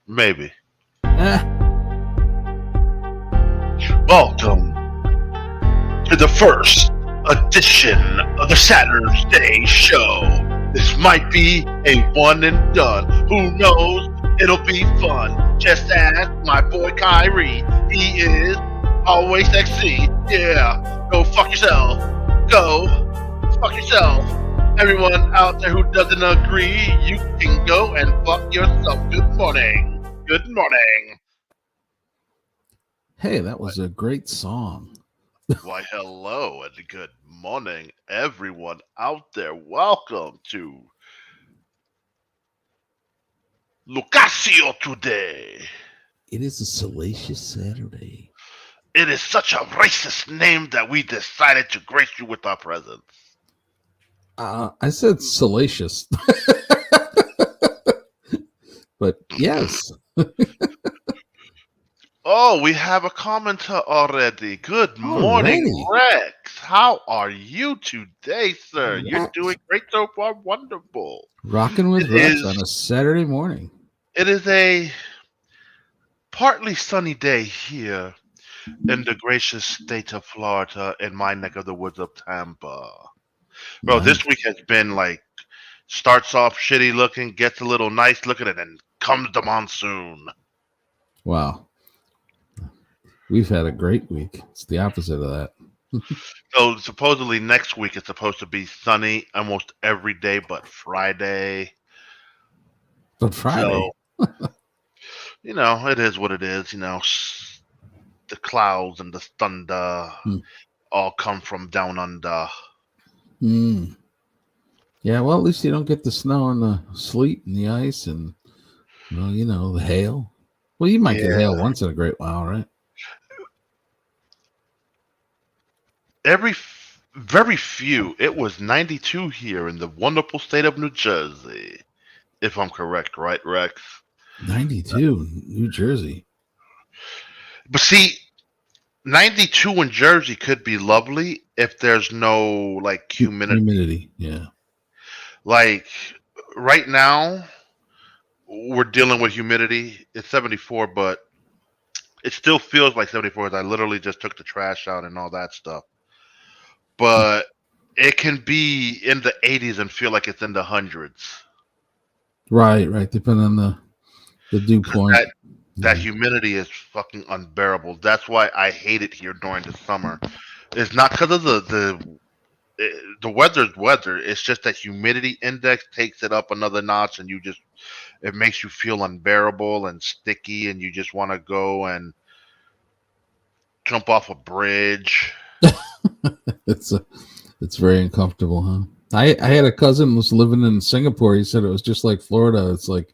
Maybe. Eh, Welcome to the first edition of the Saturday Show. This might be a one and done. Who knows? It'll be fun. Just ask my boy Kyrie. He is always sexy. Yeah. Go fuck yourself. Go fuck yourself. Everyone out there who doesn't agree, you can go and fuck yourself. Good morning. Good morning. hey, that was a great song. Why, hello and good morning, everyone out there. Welcome to Caccio Today. It is a salacious Saturday. It is such a racist name that we decided to grace you with our presence. I said salacious. But yes. Oh, we have a commenter already. Good morning, Rex. How are you today, sir? Rex. You're doing great so far. Wonderful. Rocking with Rex on a Saturday morning. It is a partly sunny day here in the gracious state of Florida in my neck of the woods of Tampa. Bro, Nice. this week has been like, starts off shitty looking, gets a little nice looking, and then comes the monsoon. Wow. We've had a great week. It's the opposite of that. So supposedly next week it's supposed to be sunny almost every day but Friday. But Friday. So, it is what it is. The clouds and the thunder all come from down under. Yeah, well, at least you don't get the snow and the sleet and the ice and, the hail. Well, you might get hail once in a great while, right? Very few. It was 92 here in the wonderful state of New Jersey, if I'm correct, right, Rex? 92, New Jersey. But see, 92 in Jersey could be lovely if there's no humidity. Yeah. Like right now, we're dealing with humidity. It's 74, but it still feels like 74 as I literally just took the trash out and all that stuff. But it can be in the 80s and feel like it's in the hundreds. Right. Depending on the dew point. That humidity is fucking unbearable. That's why I hate it here during the summer. It's not because of the weather's weather. It's just that humidity index takes it up another notch, and it makes you feel unbearable and sticky, and you just want to go and jump off a bridge. It's very uncomfortable, huh? I had a cousin who was living in Singapore. He said it was just like Florida. It's like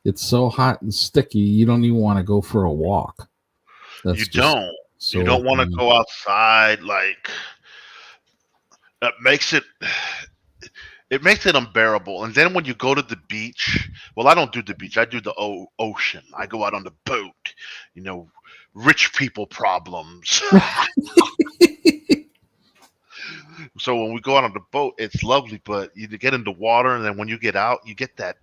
it's so hot and sticky, you don't even want to go for a walk. You don't. You don't want to go outside. Like that makes it unbearable. And then when you go to the beach, well, I don't do the beach. I do the ocean. I go out on the boat. Rich people problems. So when we go out on the boat, it's lovely, but you get in the water, and then when you get out, you get that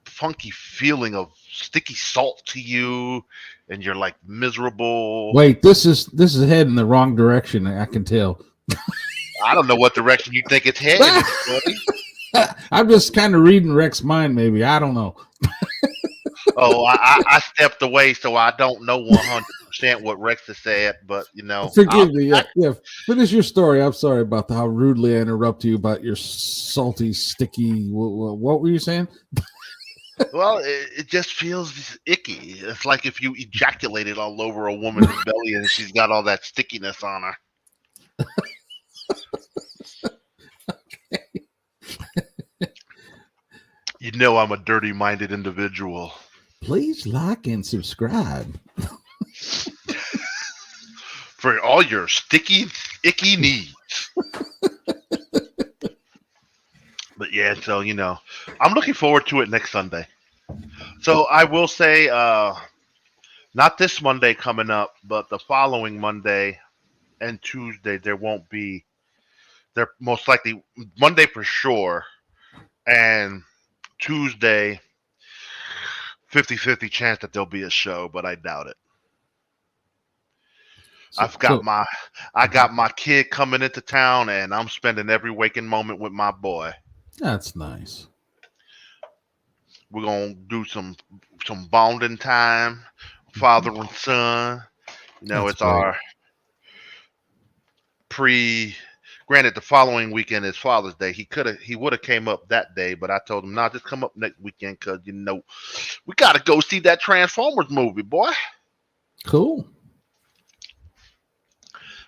funky feeling of sticky salt to you, and you're like miserable. Wait, this is heading the wrong direction. I can tell. I don't know what direction you think it's heading, buddy. I'm just kind of reading Rex's mind, maybe. I don't know. Oh, I stepped away, so I don't know 100% what Rex has said, but forgive me. Yeah. Finish your story. I'm sorry about how rudely I interrupt you about your salty, sticky. What were you saying? Well, it just feels icky. It's like if you ejaculated all over a woman's belly and she's got all that stickiness on her. Okay. I'm a dirty-minded individual. Please like and subscribe. For all your sticky, icky needs. But yeah, so, I'm looking forward to it next Sunday. So I will say, not this Monday coming up, but the following Monday and Tuesday, there won't be. They're most likely Monday for sure, and Tuesday 50-50 chance that there'll be a show, but I doubt it. So, I got my kid coming into town, and I'm spending every waking moment with my boy. that's nice. We're gonna do some bonding time, father and son. You know, That's it's great. our Granted, the following weekend is Father's Day. He would have came up that day, but I told him, nah, just come up next weekend because we gotta go see that Transformers movie, boy. Cool.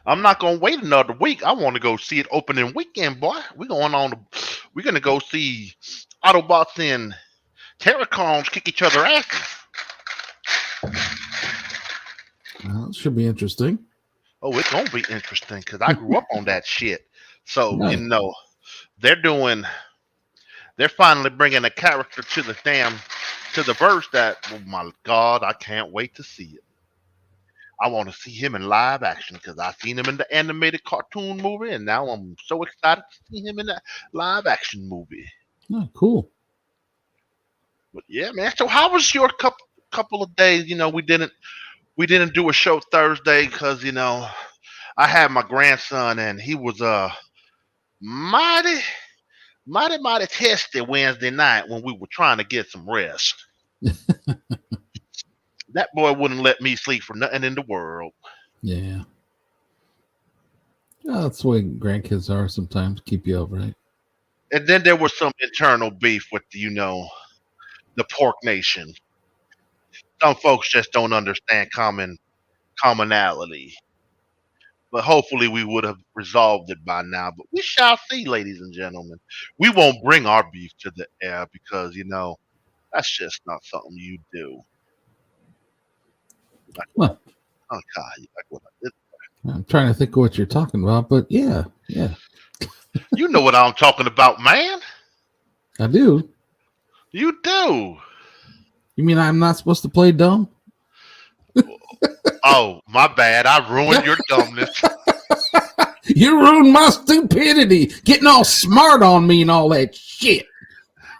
I'm not gonna wait another week. I want to go see it opening weekend, boy. We're gonna go see Autobots and Terracons kick each other asses. Well, it should be interesting. Oh, it's gonna be interesting because I grew up on that shit. So Nice. they're finally bringing a character to the verse that, oh my God, I can't wait to see it. I want to see him in live action because I've seen him in the animated cartoon movie, and now I'm so excited to see him in the live action movie. Oh, cool. But yeah, man. So how was your couple of days? We didn't do a show Thursday because I had my grandson, and he was mighty testy Wednesday night when we were trying to get some rest. That boy wouldn't let me sleep for nothing in the world. Yeah. That's the way grandkids are sometimes. Keep you up, right? And then there was some internal beef with the Pork Nation. Some folks just don't understand commonality. But hopefully we would have resolved it by now. But we shall see, ladies and gentlemen. We won't bring our beef to the air because, that's just not something you do. What? Okay. I'm trying to think of what you're talking about, but yeah. You know what I'm talking about, man. I do. You do. You mean I'm not supposed to play dumb? Oh, my bad. I ruined your dumbness. You ruined my stupidity, getting all smart on me and all that shit.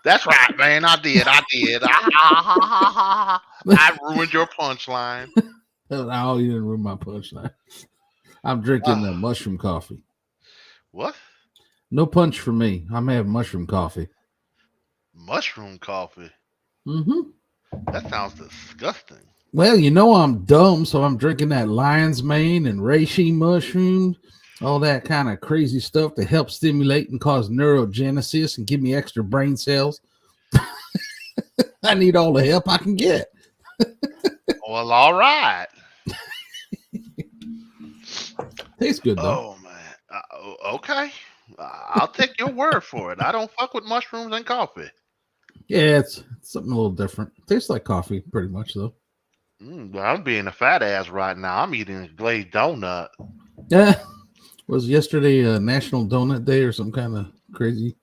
That's right, man. I did. I ruined your punchline. No, you didn't ruin my punchline. I'm drinking mushroom coffee. What? No punch for me. I'm having mushroom coffee. Mushroom coffee? Mm-hmm. That sounds disgusting. Well, I'm dumb, so I'm drinking that lion's mane and reishi mushrooms, all that kind of crazy stuff to help stimulate and cause neurogenesis and give me extra brain cells. I need all the help I can get. Well, all right. Tastes good, though. Oh, man. Okay. I'll take your word for it. I don't fuck with mushrooms and coffee. Yeah, it's something a little different. Tastes like coffee, pretty much, though. Well, I'm being a fat ass right now. I'm eating a glazed donut. Yeah. Was yesterday a National Donut Day or some kind of crazy?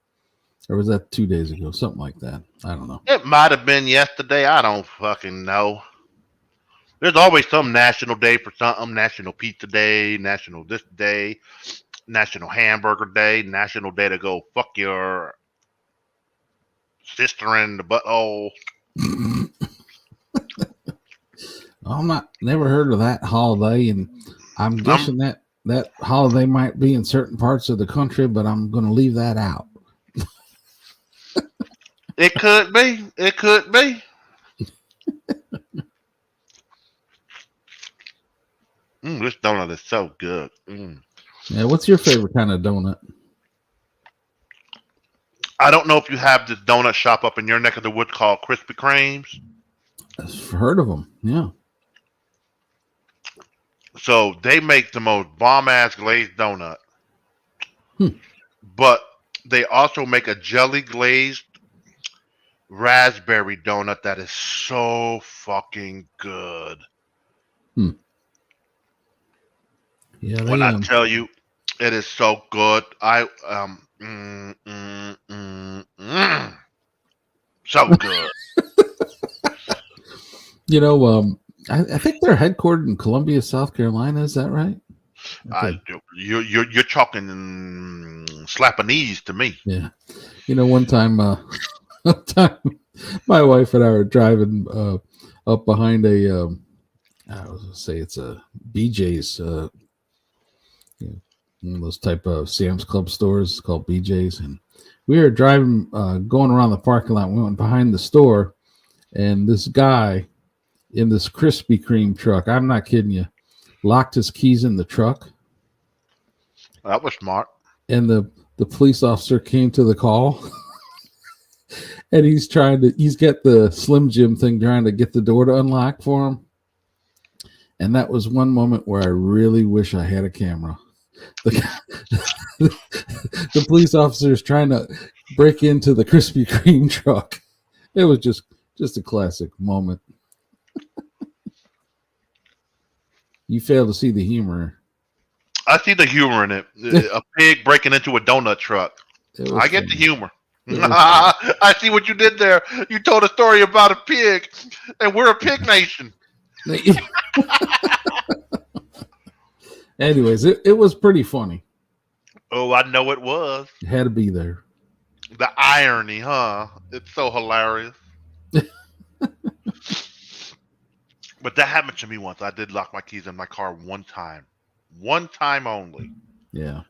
Or was that 2 days ago? Something like that. I don't know. It might have been yesterday. I don't fucking know. There's always some national day for something. National Pizza Day, National this day, National Hamburger Day, National Day to go fuck your sister in the butthole. Never heard of that holiday, and I'm guessing that holiday might be in certain parts of the country, but I'm going to leave that out. It could be. It could be. This donut is so good. Yeah, what's your favorite kind of donut? I don't know if you have this donut shop up in your neck of the woods called Krispy Kremes. I've heard of them, yeah. So they make the most bomb-ass glazed donut. But they also make a jelly glazed raspberry donut that is so fucking good. Yeah, when I tell you, it is so good. So good. I think they're headquartered in Columbia, South Carolina. Is that right? Okay. You're talking Slapanese to me. Yeah. One time One time, my wife and I were driving up behind a, I was gonna say it's a BJ's, one of those type of Sam's Club stores called BJ's, and we were driving, going around the parking lot. We went behind the store, and this guy in this Krispy Kreme truck, I'm not kidding you, locked his keys in the truck, That was smart. and the police officer came to the call. And he's got the Slim Jim thing trying to get the door to unlock for him. And that was one moment where I really wish I had a camera. The police officer is trying to break into the Krispy Kreme truck. It was just a classic moment. You fail to see the humor. I see the humor in it. A pig breaking into a donut truck. I get the humor. I see what you did there. You told a story about a pig, and we're a pig nation. Anyways, it was pretty funny. Oh, I know it was. It had to be there. The irony, huh? It's so hilarious. But that happened to me once. I did lock my keys in my car one time. One time only. Yeah.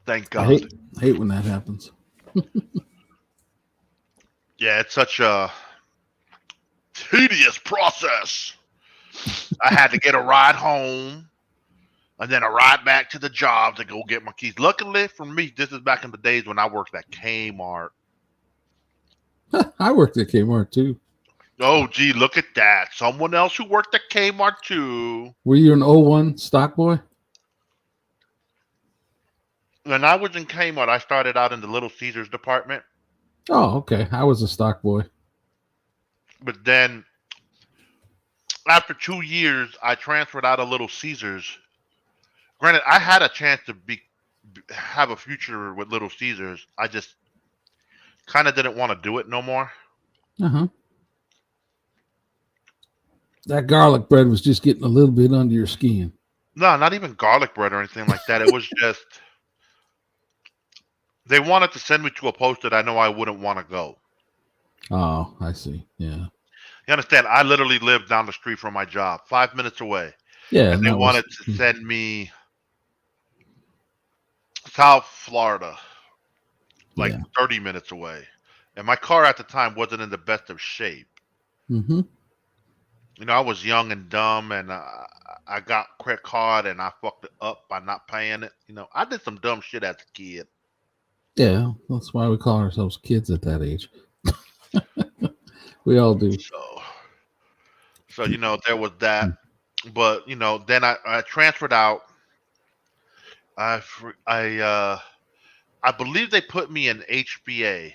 Thank God. I hate when that happens. Yeah, it's such a tedious process. I had to get a ride home and then a ride back to the job to go get my keys. Luckily for me, this is back in the days when I worked at Kmart. I worked at Kmart too. Oh, gee, look at that. Someone else who worked at Kmart too. Were you an 01 stock boy? When I was in Kmart, I started out in the Little Caesars department. Oh, okay. I was a stock boy. But then, after 2 years, I transferred out of Little Caesars. Granted, I had a chance to have a future with Little Caesars. I just kind of didn't want to do it no more. Uh-huh. That garlic bread was just getting a little bit under your skin. No, not even garlic bread or anything like that. It was just... They wanted to send me to a post that I know I wouldn't want to go. Oh, I see. Yeah. You understand? I literally lived down the street from my job, 5 minutes away. Yeah. And they wanted to send me South Florida, like 30 minutes away. And my car at the time wasn't in the best of shape. Mm-hmm. You know, I was young and dumb, and I got credit card, and I fucked it up by not paying it. You know, I did some dumb shit as a kid. Yeah, that's why we call ourselves kids at that age. We all do. So you know, there was that. But you know, then I transferred out. I believe they put me in HBA,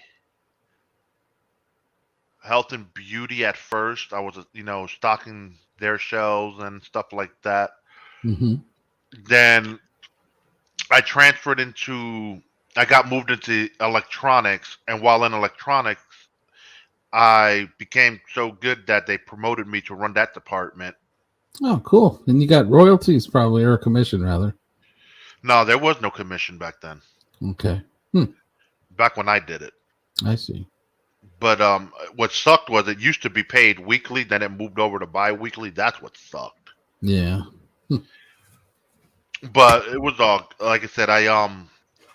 Health and Beauty at first. I was, you know, stocking their shelves and stuff like that. Mm-hmm. Then I got moved into electronics, and while in electronics, I became so good that they promoted me to run that department. Oh, cool. And you got royalties probably, or a commission rather. No, there was no commission back then. Okay. Back when I did it. I see. But what sucked was it used to be paid weekly, then it moved over to bi-weekly. That's what sucked. Yeah. But it was all, like I said, I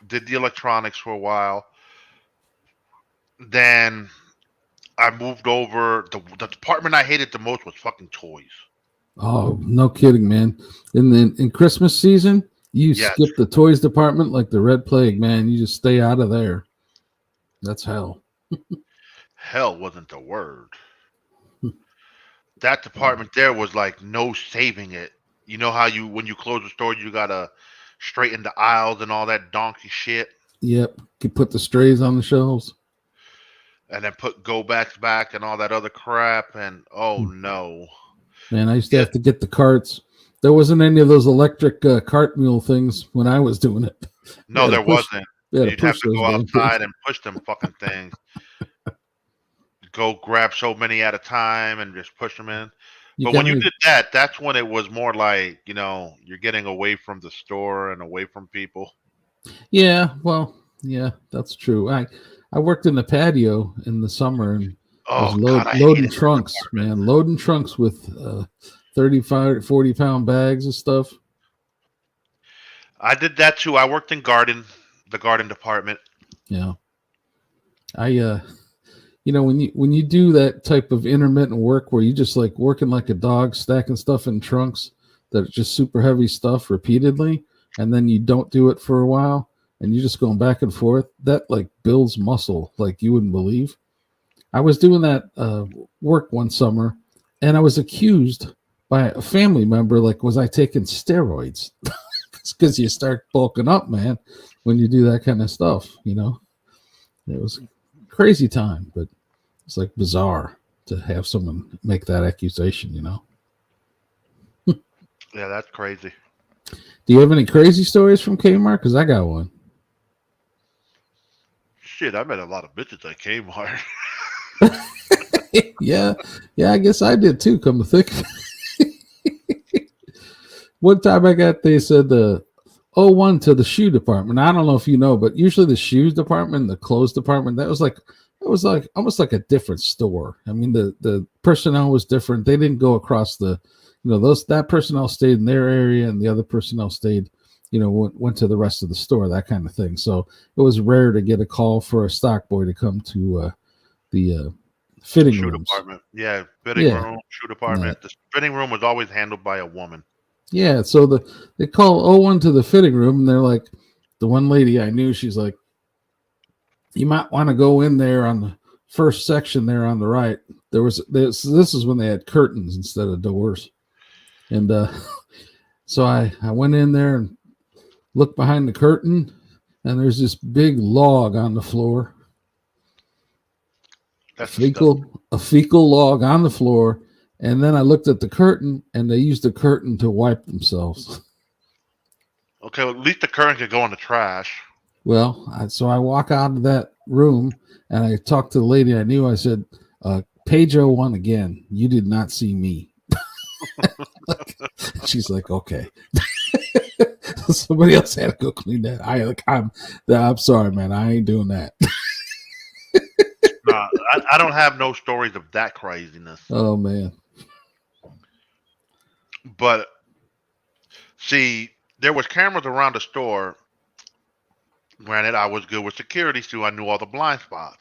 did the electronics for a while. Then I moved over. The department I hated the most was fucking toys. Oh, no kidding, man. In Christmas season, you skip the toys department like the Red Plague, man. You just stay out of there. That's hell. Hell wasn't the word. That department there was like no saving it. You know how when you close the store, you gotta straighten the aisles and all that donkey shit. Yep. You put the strays on the shelves. And then put go backs back and all that other crap. And oh no. Man, I used to have to get the carts. There wasn't any of those electric cart mule things when I was doing it. No, there wasn't. You'd have to go outside and push them fucking things. Go grab so many at a time and just push them in. But when you did that, that's when it was more like, you know, you're getting away from the store and away from people. Yeah, well, Yeah, that's true. I worked in the patio in the summer and was Oh God, I loading hated that trunks, department. man, loading trunks with 35, 40-pound bags of stuff. I did that too. I worked in the garden department. Yeah, I when you do that type of intermittent work where you just like working like a dog, stacking stuff in trunks that are just super heavy stuff repeatedly, and then you don't do it for a while, and you're just going back and forth. That like builds muscle like you wouldn't believe. I was doing that work one summer, and I was accused by a family member, like, was I taking steroids? It's because you start bulking up, man, when you do that kind of stuff. It was a crazy time, but it's like bizarre to have someone make that accusation. Yeah, that's crazy. Do you have any crazy stories from Kmart? Because I got one. Shit, I met a lot of bitches at Kmart. yeah, I guess I did too. Come to think of it. One time they said the 01 to the shoe department. I don't know if you know, but usually the shoes department, the clothes department, that was like almost like a different store. I mean, the personnel was different. They didn't go across that personnel stayed in their area and the other personnel stayed, went to the rest of the store, that kind of thing. So it was rare to get a call for a stock boy to come to the fitting Shoe rooms. department. Yeah, fitting room, shoe department. Right. The fitting room was always handled by a woman. Yeah, so they call 01 to the fitting room, and they're like, the one lady I knew, she's like, you might want to go in there on the first section there on the right. This is when they had curtains instead of doors. And so I went in there and looked behind the curtain, and there's this big log on the floor. That's a fecal log on the floor. And then I looked at the curtain, and they used the curtain to wipe themselves. Okay, well, at least the curtain could go in the trash. Well, so I walk out of that room, and I talked to the lady I knew. I said, page 01 again. You did not see me. She's like, okay. Somebody else had to go clean that. I'm sorry, man. I ain't doing that. Nah, I don't have no stories of that craziness. Oh, man. But see, there was cameras around the store. Granted, I was good with security, so I knew all the blind spots.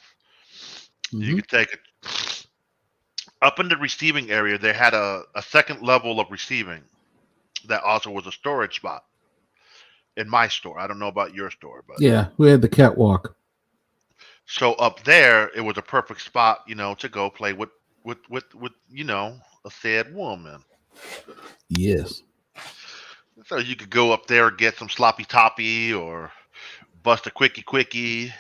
Mm-hmm. You could take it up in the receiving area. They had a second level of receiving that also was a storage spot in my store. I don't know about your store, but yeah, we had the catwalk. So up there, it was a perfect spot, to go play with a sad woman. Yes. So you could go up there and get some sloppy toppy or bust a quickie.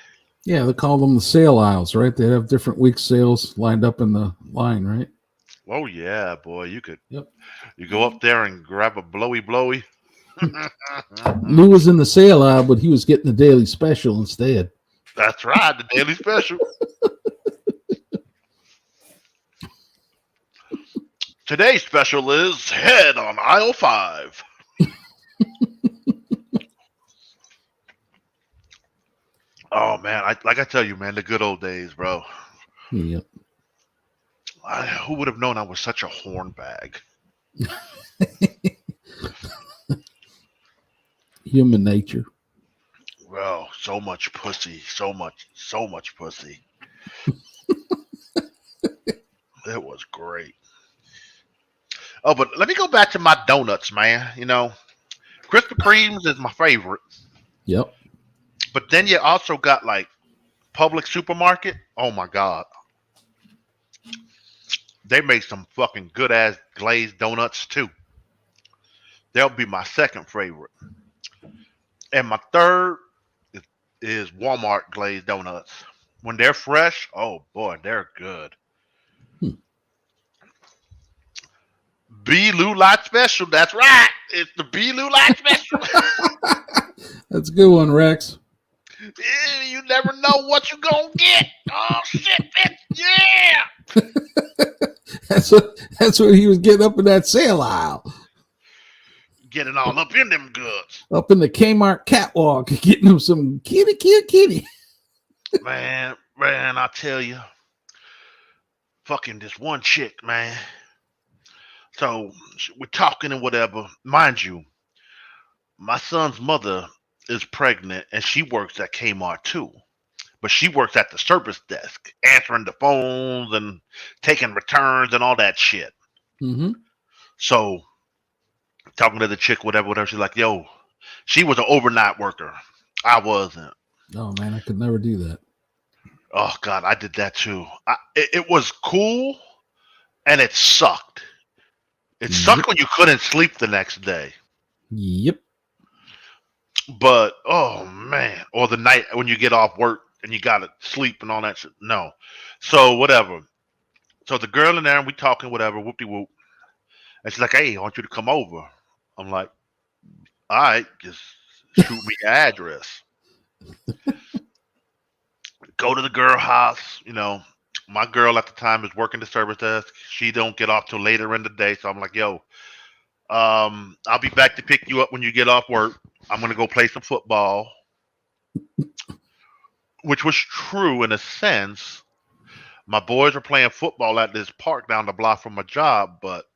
Yeah, they call them the sale aisles, right? They have different week sales lined up in the line, right? Oh yeah, boy, you could. Yep. You go up there and grab a blowy. Lou was in the sale aisle, but he was getting the daily special instead. That's right, the daily special. Today's special is head on aisle 5. Oh man, I tell you, man, the good old days, bro. Yep. Who would have known I was such a hornbag? Human nature. Well, so much pussy, so much pussy. It was great. Oh, but let me go back to my donuts, man. Krispy Kreme's is my favorite. Yep. But then you also got like Public Supermarket. Oh my God. They make some fucking good ass glazed donuts too. They'll be my second favorite. And my third is Walmart glazed donuts. When they're fresh, oh boy, they're good. B. Lou Light Special. That's right. It's the B. Lou Light Special. That's a good one, Rex. Yeah, you never know what you're going to get. Oh, shit, bitch. Yeah. That's what he was getting up in that sale aisle. Getting all up in them goods. Up in the Kmart catwalk, getting them some kitty. Man, I tell you, fucking this one chick, man. So we're talking and whatever. Mind you, my son's mother is pregnant and she works at Kmart too. But she works at the service desk, answering the phones and taking returns and all that shit. Mm-hmm. So talking to the chick, whatever, she's like, yo, she was an overnight worker. I wasn't. Oh man, I could never do that. Oh God, I did that too. It was cool and it sucked. It sucked when you couldn't sleep the next day. Yep. But oh man, or the night when you get off work and you gotta sleep and all that shit. No. So whatever. So the girl in there and we talking, whatever, whoop de whoop. And she's like, hey, I want you to come over. I'm like, all right, just shoot me your address. Go to the girl house, you know. My girl at the time is working the service desk. She don't get off till later in the day. So I'm like, yo, I'll be back to pick you up when you get off work. I'm gonna go play some football. Which was true in a sense. My boys were playing football at this park down the block from my job, but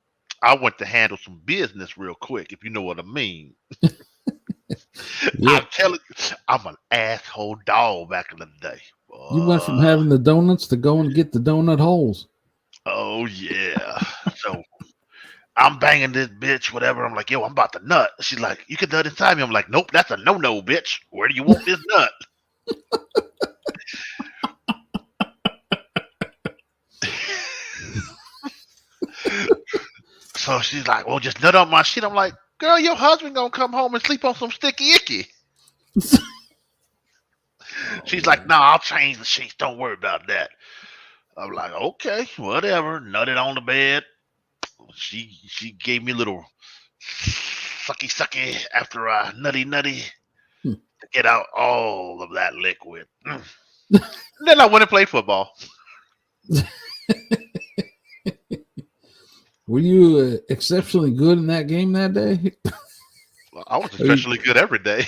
I went to handle some business real quick, if you know what I mean. I'm telling you, I'm an asshole dog back in the day. You went from having the donuts to going to get the donut holes. Oh, yeah. So I'm banging this bitch, whatever. I'm like, yo, I'm about to nut. She's like, you can nut inside me. I'm like, nope, that's a no-no, bitch. Where do you want this nut? So she's like, well, just nut on my shit. I'm like, girl, your husband gonna come home and sleep on some sticky icky. She's like, no, I'll change the sheets. Don't worry about that. I'm like, okay, whatever. Nutted on the bed. She gave me a little sucky after I nutty to get out all of that liquid. Then I went and played football. Were you exceptionally good in that game that day? Well, I was especially good every day.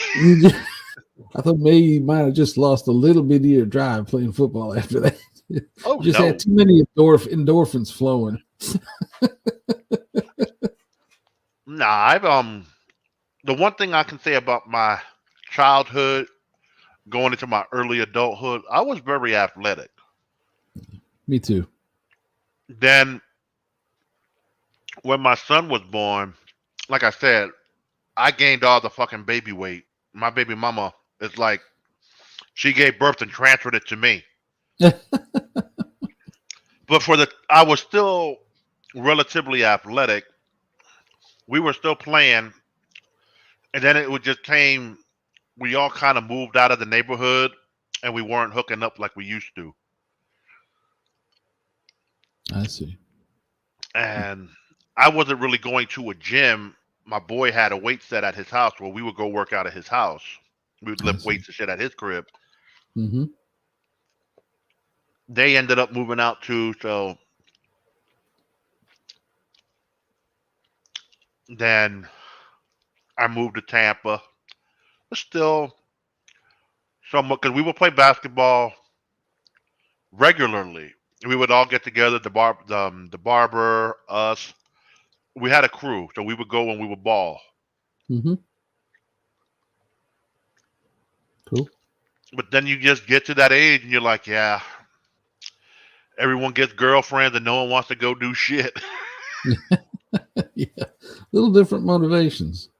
I thought maybe you might have just lost a little bit of your drive playing football after that. Oh, just no. had too many endorphins flowing. Nah, I've the one thing I can say about my childhood going into my early adulthood, I was very athletic. Me too. Then when my son was born, like I said, I gained all the fucking baby weight. My baby mama is like, she gave birth and transferred it to me. But I was still relatively athletic. We were still playing, and then it just came. We all kind of moved out of the neighborhood, and we weren't hooking up like we used to. I see. And I wasn't really going to a gym. My boy had a weight set at his house where we would go work out at his house. We would lift weights and shit at his crib. Mm-hmm. They ended up moving out too, so then I moved to Tampa. But still somewhat, because we would play basketball regularly. We would all get together, the barber, us. We had a crew, so we would go and we would ball. Mm-hmm. Cool. But then you just get to that age and you're like, yeah, everyone gets girlfriends and no one wants to go do shit. Yeah, little different motivations.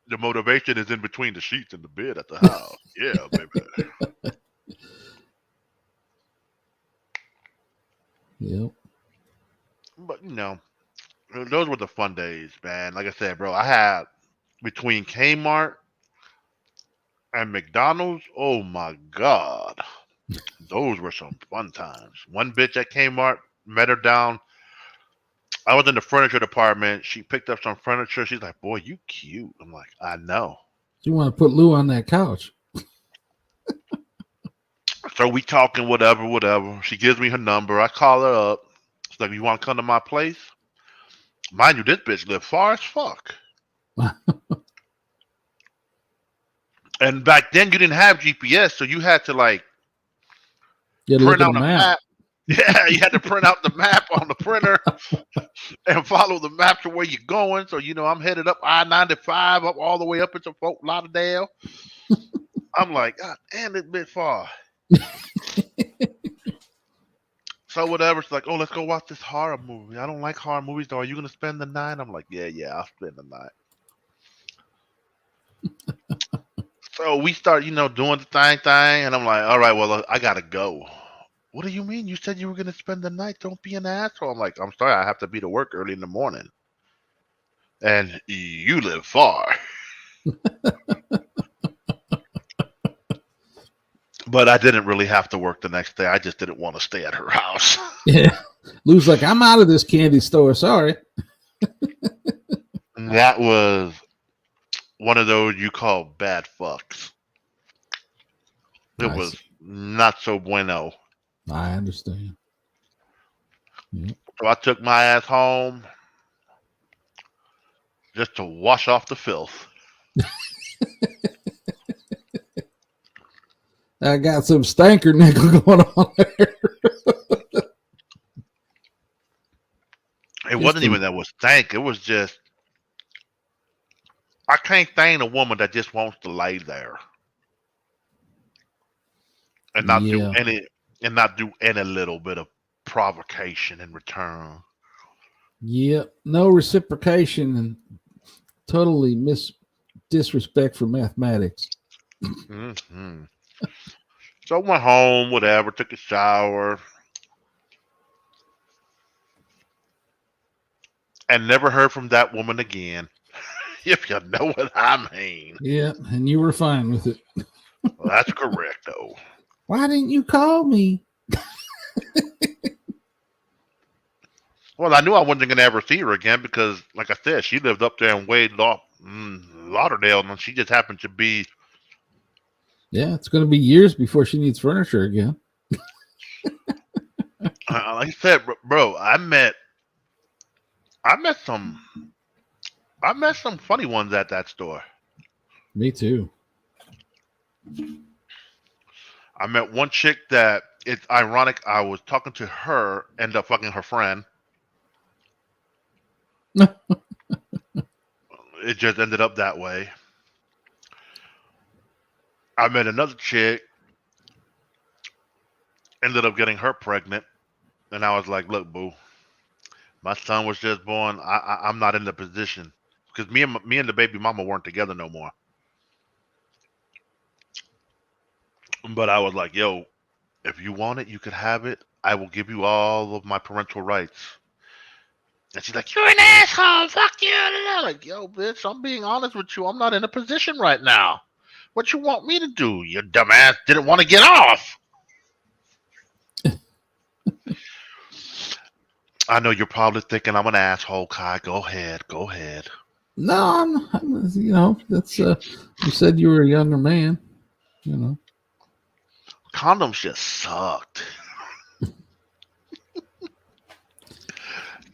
The motivation is in between the sheets and the bed at the house. Yeah, baby. Yep. But you know, those were the fun days, man. Like I said, bro, I had between Kmart and McDonald's. Oh my God, those were some fun times. One bitch at Kmart, met her down. I was in the furniture department. She picked up some furniture. She's like, "Boy, you cute." I'm like, "I know." You want to put Lou on that couch? So we talking, whatever. She gives me her number. I call her up. She's like, "You want to come to my place?" Mind you, this bitch lived far as fuck. And back then you didn't have GPS, so you had to like You look print at a out a map. map. Yeah, you had to print out the map on the printer and follow the map to where you're going. So I'm headed up I-95 up all the way up into Fort Lauderdale. I'm like, God damn, this bit far. So whatever, it's like, oh, let's go watch this horror movie. I don't like horror movies though. Are you gonna spend the night? I'm like, yeah, I'll spend the night. So we start, doing the thing, and I'm like, all right, well, I gotta go. What do you mean? You said you were gonna spend the night. Don't be an asshole. I'm like, I'm sorry, I have to be to work early in the morning, and you live far. But I didn't really have to work the next day. I just didn't want to stay at her house. Yeah. Lou's like, I'm out of this candy store. Sorry. That was one of those you call bad fucks. It was not so bueno. I understand. Yep. So I took my ass home just to wash off the filth. I got some stanker nickel going on there. It wasn't even that was stank. It was just, I can't stand a woman that just wants to lay there and not do any little bit of provocation in return. Yep. No reciprocation and totally disrespect for mathematics. Mm-hmm. So I went home, whatever, took a shower, and never heard from that woman again. If you know what I mean. Yeah, and you were fine with it. Well, that's correct, though. Why didn't you call me? Well, I knew I wasn't going to ever see her again because, like I said, she lived up there in Lauderdale, and she just happened to be. Yeah, it's going to be years before she needs furniture again. Like I said, bro, I met some funny ones at that store. Me too. I met one chick that it's ironic. I was talking to her, ended up fucking her friend. It just ended up that way. I met another chick, ended up getting her pregnant, and I was like, "Look, boo, my son was just born. I'm not in the position because me and the baby mama weren't together no more." But I was like, "Yo, if you want it, you could have it. I will give you all of my parental rights." And she's like, "You're an asshole. Fuck you." And I'm like, "Yo, bitch, I'm being honest with you. I'm not in a position right now. What you want me to do? Your dumbass didn't want to get off." I know you're probably thinking I'm an asshole, Ky. Go ahead. No, that's you said you were a younger man, Condoms just sucked.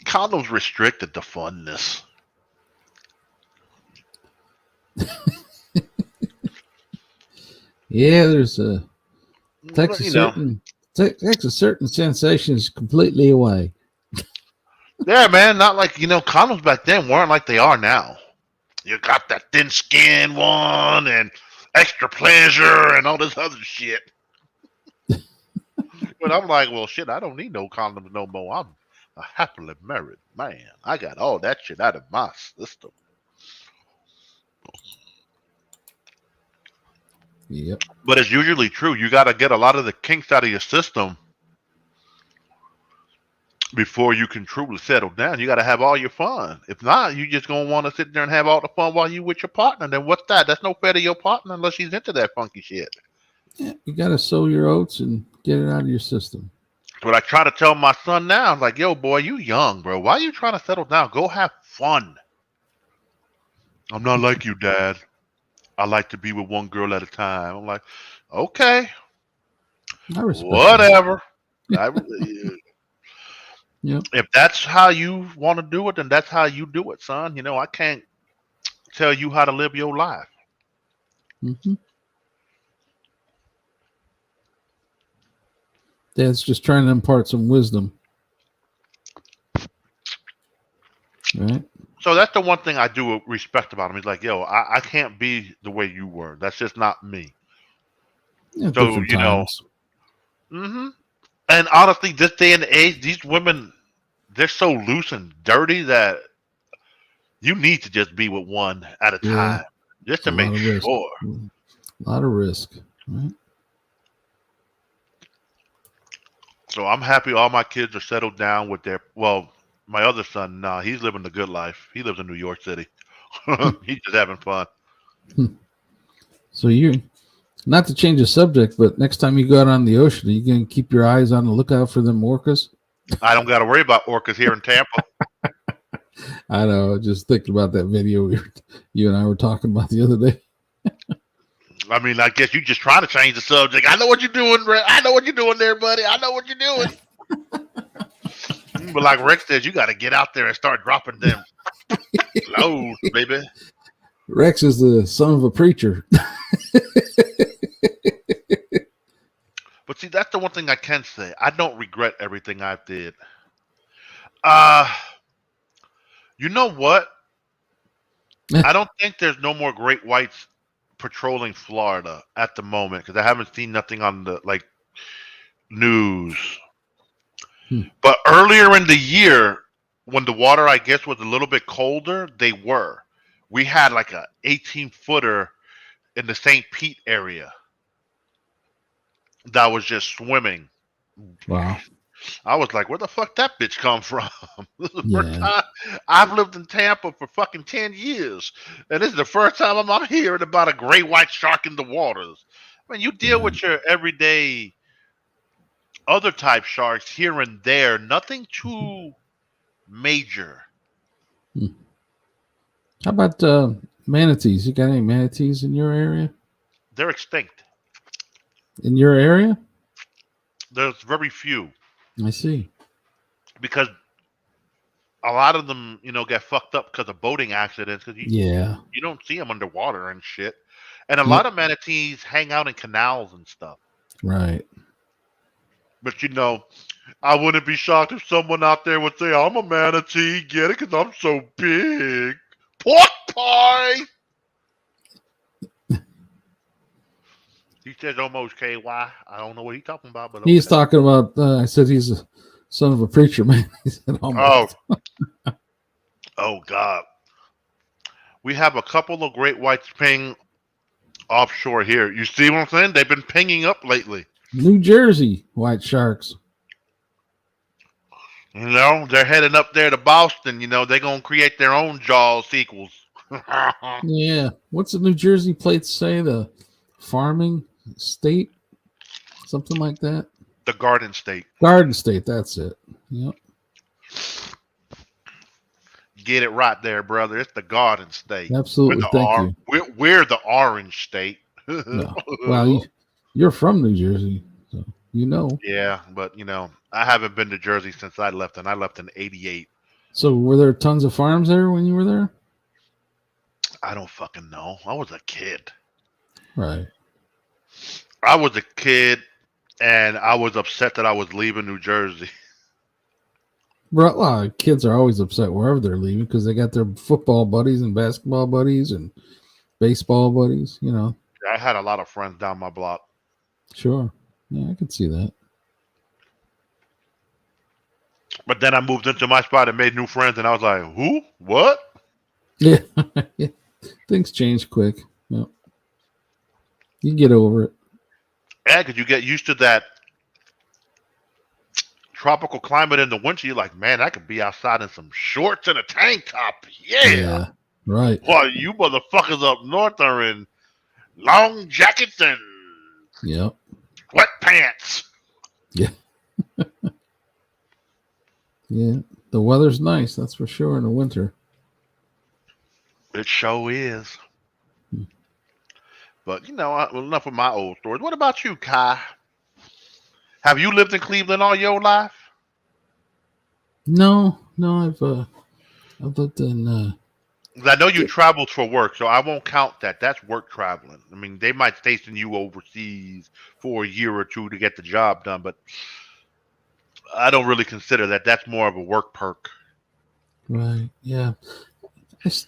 Condoms restricted the funness. Yeah, there's takes a certain sensations completely away. Yeah, man, not like, condoms back then weren't like they are now. You got that thin skin one and extra pleasure and all this other shit. But I'm like, well, shit, I don't need no condoms no more. I'm a happily married man. I got all that shit out of my system. Yep. But it's usually true. You got to get a lot of the kinks out of your system before you can truly settle down. You got to have all your fun. If not, you just going to want to sit there and have all the fun while you with your partner. Then what's that? That's no fair to your partner unless she's into that funky shit. Yeah, you got to sow your oats and get it out of your system. But I try to tell my son now, I'm like, yo, boy, you young, bro. Why are you trying to settle down? Go have fun. I'm not like you, Dad. I like to be with one girl at a time. I'm like, okay, I respect whatever. Yep. If that's how you want to do it, then that's how you do it, son. I can't tell you how to live your life. Mm-hmm. Dad's just trying to impart some wisdom. Right. So that's the one thing I do respect about him. He's like, yo, I can't be the way you were. That's just not me. Yeah, So, different times. hmm and honestly, this day and age, these women, they're so loose and dirty that you need to just be with one at a Yeah. time, just It's a to lot make of risk. sure. A lot of risk. Right. So I'm happy all my kids are settled down with my other son, nah, he's living the good life. He lives in New York City. He's just having fun. So you, not to change the subject, but next time you go out on the ocean, are you going to keep your eyes on the lookout for them orcas? I don't got to worry about orcas here in Tampa. I know. Just thinking about that video you and I were talking about the other day. I mean, I guess you just trying to change the subject. I know what you're doing, Rick. I know what you're doing there, buddy. I know what you're doing. But like Rex says, you got to get out there and start dropping them loads, baby. Rex is the son of a preacher. But see, that's the one thing I can say. I don't regret everything I did. You know what? I don't think there's no more great whites patrolling Florida at the moment because I haven't seen nothing on the news. But earlier in the year, when the water, I guess, was a little bit colder, they were. We had like a 18-footer in the St. Pete area that was just swimming. Wow. I was like, where the fuck that bitch come from? This is the Yeah. first time I've lived in Tampa for fucking 10 years. And this is the first time I'm hearing about a great white shark in the waters. I mean, you deal with your everyday other type sharks here and there, nothing too major. How about manatees? You got any manatees in your area? They're extinct. In your area? There's very few I see. because a lot of them, get fucked up because of boating accidents. Because you don't see them underwater and shit. And a lot of manatees hang out in canals and stuff. Right. But I wouldn't be shocked if someone out there would say, I'm a manatee, get it? Because I'm so big. Pork pie! He says almost KY. I don't know what he's talking about, but okay. He's talking about, I said he's a son of a preacher, man. He said almost. Oh, God. We have a couple of great whites ping offshore here. You see what I'm saying? They've been pinging up lately. New Jersey white sharks. They're heading up there to Boston. They're going to create their own Jaws sequels. Yeah. What's the New Jersey plates say? The farming state? Something like that? The Garden State. Garden State, that's it. Yep. Get it right there, brother. It's the Garden State. Absolutely. Thank you. We're the Orange State. No. Well, you're from New Jersey, so you know. Yeah, but I haven't been to Jersey since I left, and I left in '88. So were there tons of farms there when you were there? I don't fucking know. I was a kid. Right. I was a kid, and I was upset that I was leaving New Jersey. Well, kids are always upset wherever they're leaving because they got their football buddies and basketball buddies and baseball buddies, I had a lot of friends down my block. Sure. Yeah, I could see that. But then I moved into my spot and made new friends, and I was like, who? What? Yeah. Yeah. Things change quick. Yep. You get over it. Yeah, because you get used to that tropical climate in the winter. You're like, man, I could be outside in some shorts and a tank top. Yeah. Right. While you motherfuckers up north are in long jackets and wet pants. Yeah. Yeah. The weather's nice, that's for sure, in the winter. It sure is. But, enough of my old stories. What about you, Ky? Have you lived in Cleveland all your life? No, no, I've lived in 'Cause I know you traveled for work, so I won't count that. That's work traveling. I mean, they might station you overseas for a year or two to get the job done, but I don't really consider that. That's more of a work perk. right. Yeah, I, s-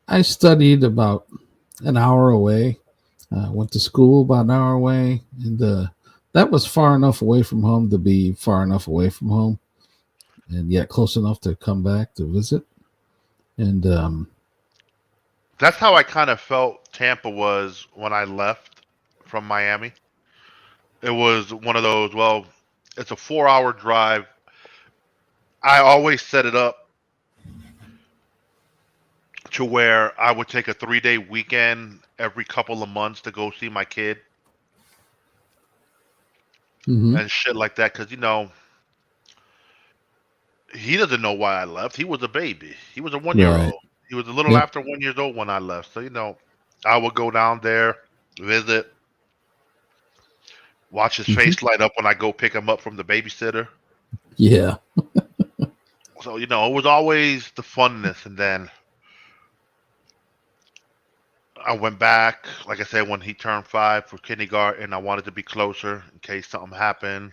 I studied about an hour away. Went to school about an hour away, and that was far enough away from home to be far enough away from home, and yet close enough to come back to visit. And That's how I kind of felt Tampa was when I left from Miami. It was one of those, well, it's a 4 hour drive. I always set it up to where I would take a 3 day weekend every couple of months to go see my kid mhm, and shit like that. Cause he doesn't know why I left. He was a baby. He was a 1 year right, old. He was a little yep, after 1 year old when I left. So, I would go down there, visit, watch his mhm, face light up when I go pick him up from the babysitter. yeah, So, it was always the funness. And then I went back, like I said, when he turned 5 for kindergarten. I wanted to be closer in case something happened.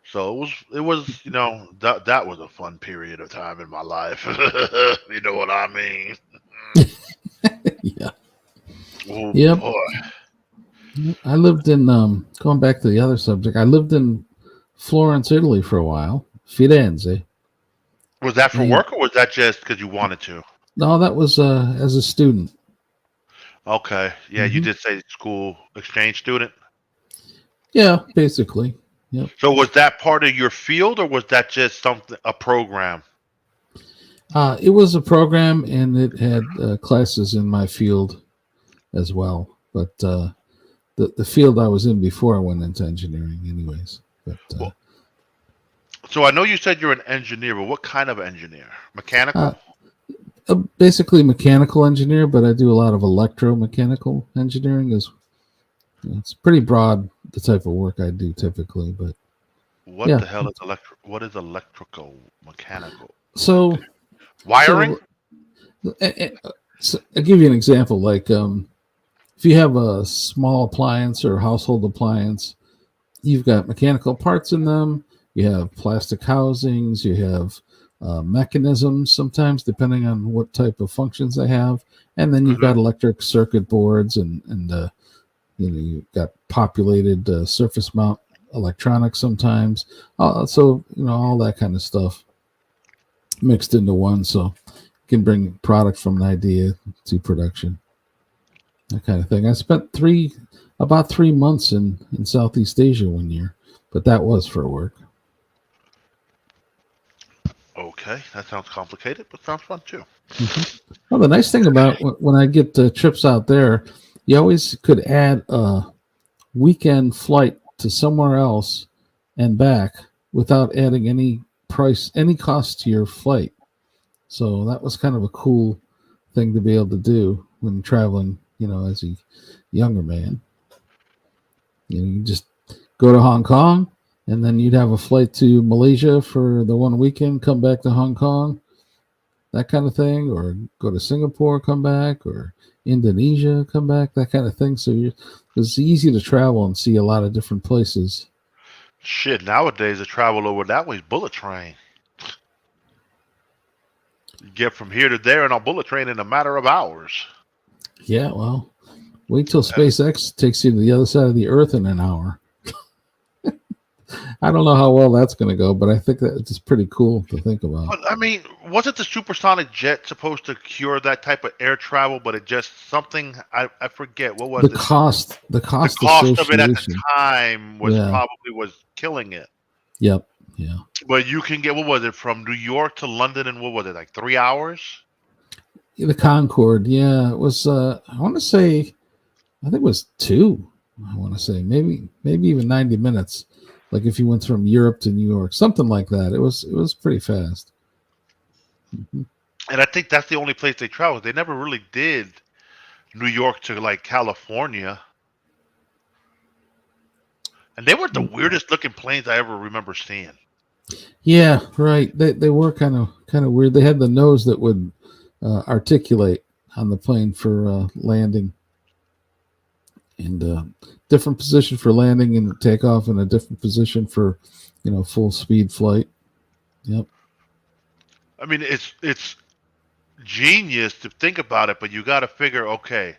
So that was a fun period of time in my life. You know what I mean? yeah, Oh yep. boy. I lived in going back to the other subject. I lived in Florence, Italy for a while, Firenze. Was that for And work or was that just because you wanted to? no, that was as a student. Okay. Yeah, you Hmm. did say school exchange student. Yeah, basically. Yep. So was that part of your field or was that just a program? It was a program, and it had classes in my field as well. But the field I was in before I went into engineering, anyways. But Well, so I know you said you're an engineer, but what kind of engineer? uh, Mechanical? basically mechanical engineer, but I do a lot of electromechanical engineering. It's pretty broad the type of work I do typically. But What yeah, the hell is what is electrical mechanical? so Okay. Wiring? so, so I'll give you an example. Like if you have a small appliance or household appliance, you've got mechanical parts in them. You have plastic housings. You have mechanisms sometimes, depending on what type of functions they have. And then you've Hmm. got electric circuit boards, and you've got populated surface mount electronics sometimes. So all that kind of stuff mixed into one, so you can bring product from an idea to production, that kind of thing. I spent about 3 months in Southeast Asia one year, but that was for work. Okay, that sounds complicated, but sounds fun too. Mhm. Well, the nice thing about when I get trips out there, you always could add a weekend flight to somewhere else and back without adding any cost to your flight. So that was kind of a cool thing to be able to do when traveling, as a younger man. You just go to Hong Kong, and then you'd have a flight to Malaysia for the one weekend, come back to Hong Kong, that kind of thing, or go to Singapore, come back, or Indonesia, come back, that kind of thing. It's easy to travel and see a lot of different places. Shit, nowadays the travel over that way is bullet train. You get from here to there and on bullet train in a matter of hours. Yeah, well, wait till And, SpaceX takes you to the other side of the Earth in an hour. I don't know how well that's going to go, but I think that it's pretty cool to think about. but I mean, wasn't the supersonic jet supposed to cure that type of air travel? But it just something I forget what was The it. cost, the The cost cost of it at the association. time Yeah. was killing it. Yep. Yeah. But you can get what was it from New York to London in what was it like 3 hours? The Concorde. Yeah, it was. I want to say. I think it was two. I want to say maybe even 90 minutes. Like if you went from Europe to New York, something like that. It was pretty fast. Mhm. And I think that's the only place they traveled. They never really did New York to like California. And they were the weirdest looking planes I ever remember seeing. Yeah, right. They were kind of weird. They had the nose that would articulate on the plane for landing, and different position for landing and takeoff, and a different position for full speed flight. Yep. I mean, it's genius to think about it, but you got to figure, okay,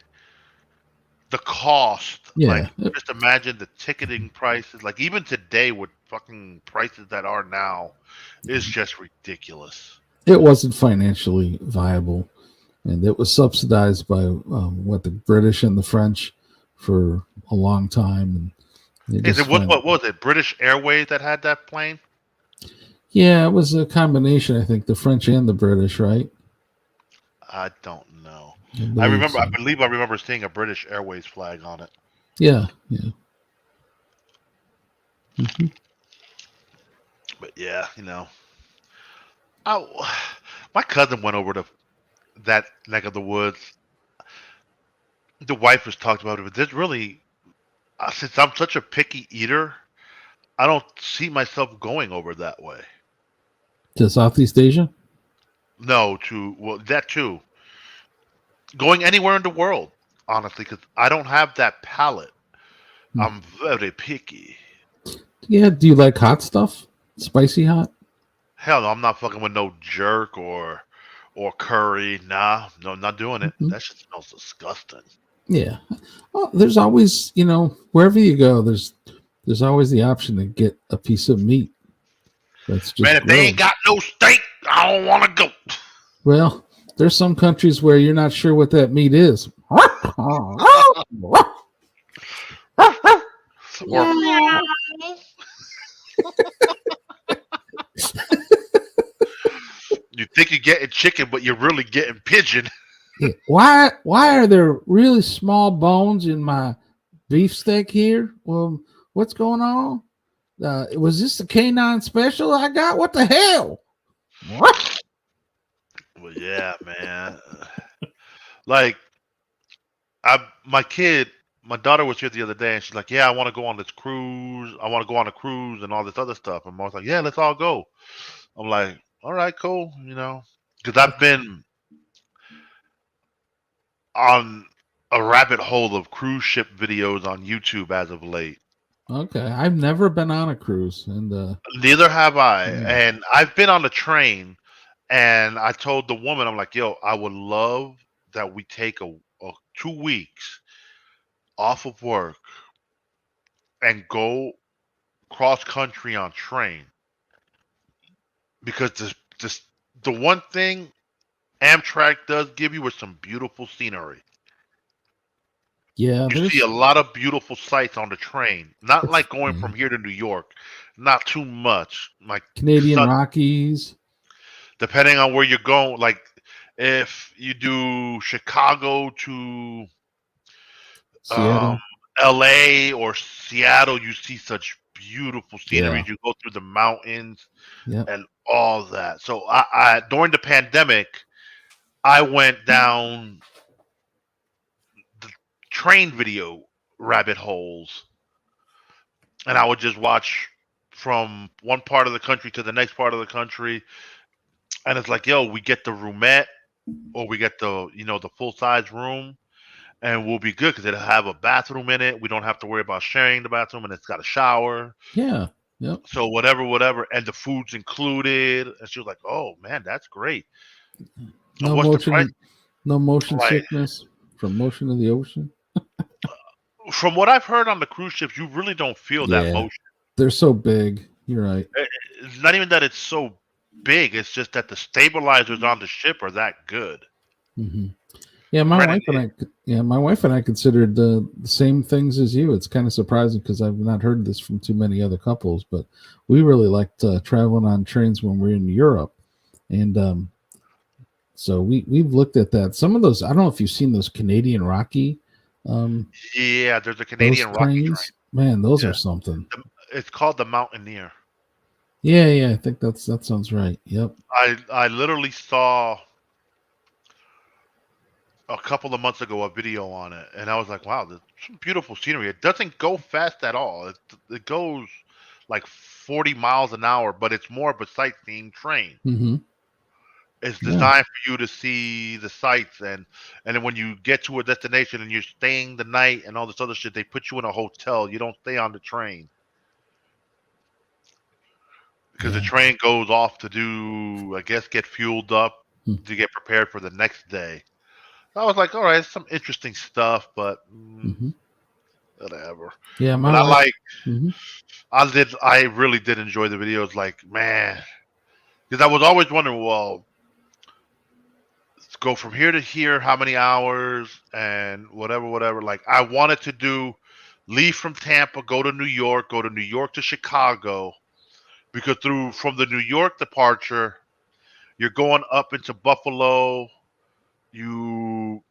the cost. Yeah. Like, just imagine the ticketing prices. Like, even today, with fucking prices that are now, is just ridiculous. It wasn't financially viable, and it was subsidized by the British and the French for a long time, and they Is it just finally. what was it? British Airways that had that plane? Yeah, it was a combination. I think the French and the British, right? I don't know. I believe so. I believe I remember seeing a British Airways flag on it. Yeah, yeah. Hmm. But yeah, I, my cousin went over to that neck of the woods. The wife was talked about it, but there's really, since I'm such a picky eater, I don't see myself going over that way. To Southeast Asia. No, well, that too. Going anywhere in the world, honestly, because I don't have that palate. Hmm. I'm very picky. Yeah. Do you like hot stuff? Spicy hot? Hell no, I'm not fucking with no jerk or curry. Nah, no, not doing it. Hmm. That shit smells disgusting. Yeah. Oh, there's always, wherever you go, there's always the option to get a piece of meat that's Man, just if they ain't grilled. got no steak, I don't want to go. Well, there's some countries where you're not sure what that meat is. Or you think you're getting chicken, but you're really getting pigeon. Yeah. Why are there really small bones in my beefsteak here? Well, what's going on? Was this the canine special I got? What the hell? What? Well, yeah, man. Like, my daughter was here the other day, and she's like, "Yeah, I want to go on this cruise. I want to go on a cruise and all this other stuff." And mom's like, "Yeah, let's all go." I'm like, "All right, cool," because I've been on a rabbit hole of cruise ship videos on YouTube as of late. Okay, I've never been on a cruise, and Neither have I. yeah. And I've been on the train, and I told the woman, I'm like, "Yo, I would love that we take a 2 weeks off of work and go cross country on train because this the one thing Amtrak does give you is some beautiful scenery. Yeah, You see a there's lot of beautiful sights on the train. Not it's like going from here to New York. Not too much. Like Canadian Rockies, depending on where you're going. Like if you do Chicago to um, Seattle. LA or Seattle, you see such beautiful Yeah, scenery. You go through the mountains yeah. and all that. So I during the pandemic, I went down the train video rabbit holes, and I would just watch from one part of the country to the next part of the country. And it's like, yo, we get the roomette or we get the full size room, and we'll be good because it'll have a bathroom in it. We don't have to worry about sharing the bathroom, and it's got a shower. Yeah. Yep. So whatever, and the food's included. And she was like, "Oh man, that's great." And No what's the price? motion, no motion Like sickness from motion of the ocean. from what I've heard on the cruise ships, you really don't feel that Yeah, motion. they're so big. You're right. It's not even that it's so big. It's just that the stabilizers on the ship are that good. Hmm. Yeah, Granted, my wife and I considered the same things as you. It's kind of surprising because I've not heard this from too many other couples, but we really liked traveling on trains when we're in Europe, and so we've looked at that. Some of those, I don't know if you've seen those Canadian Rocky, um, yeah, there's a those Canadian Rocky train. trains. Man, those are Yeah, something. it's called the Mountaineer. Yeah, yeah, I think that sounds right. Yep. I literally saw a couple of months ago a video on it, and I was like, wow, there's some beautiful scenery. It doesn't go fast at all. It goes like 40 miles an hour, but it's more of a sightseeing train. Mm-hmm. It's Yeah. designed for you to see the sights, and then when you get to a destination and you're staying the night and all this other shit, they put you in a hotel. You don't stay on the train because the Yeah. train goes off to do, I guess, get fueled up Mm-hmm. to get prepared for the next day. I was like, all right, some interesting stuff, but Mm-hmm. whatever. Yeah. But My wife. Mm-hmm. I really did enjoy the videos. Like, man, because I was always wondering, well, let's go from here to here, how many hours, and whatever. Like, I wanted to leave from Tampa, go to New York, go to New York to Chicago, because from the New York departure, you're going up into Buffalo. You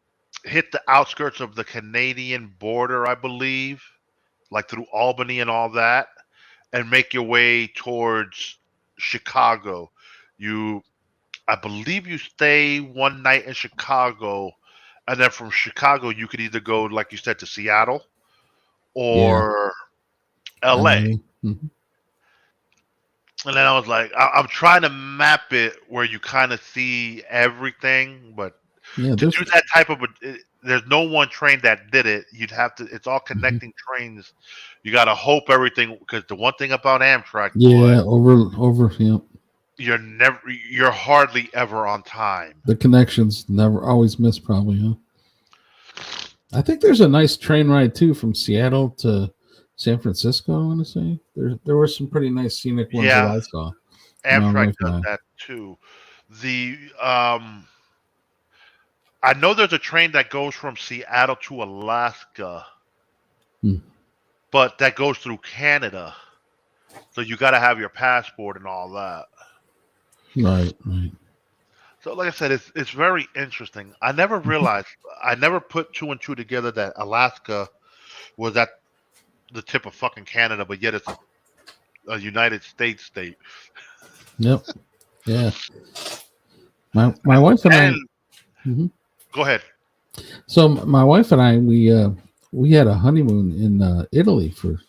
hit the outskirts of the Canadian border, I believe, like through Albany and all that, and make your way towards Chicago. I believe you stay one night in Chicago, and then from Chicago you could either go, like you said, to Seattle Yeah. or LA. LA. Mm-hmm. And then I was like, I'm trying to map it where you kind of see everything, but Yeah. to There's. do that type of there's no one train that did it. You'd have to. It's all Mm-hmm. connecting trains. You got to hope everything, because the one thing about Amtrak, boy, Yeah. Over. Yeah. you're hardly ever on time. The connections never always miss. Probably. Huh. I think there's a nice train ride too from Seattle to San Francisco. I want to say there were some pretty nice scenic ones that Yeah, I saw. My Amtrak wife and does I. that too. The I know there's a train that goes from Seattle to Alaska, Hmm. but that goes through Canada. So you got to have your passport and all that. Right. Right. So, like I said, it's very interesting. I never realized, I never put two and two together that Alaska was at the tip of fucking Canada, but yet it's a United States state. Yep. Yeah. My wife and I. And Mhm. go ahead. So my wife and I we had a honeymoon in Italy for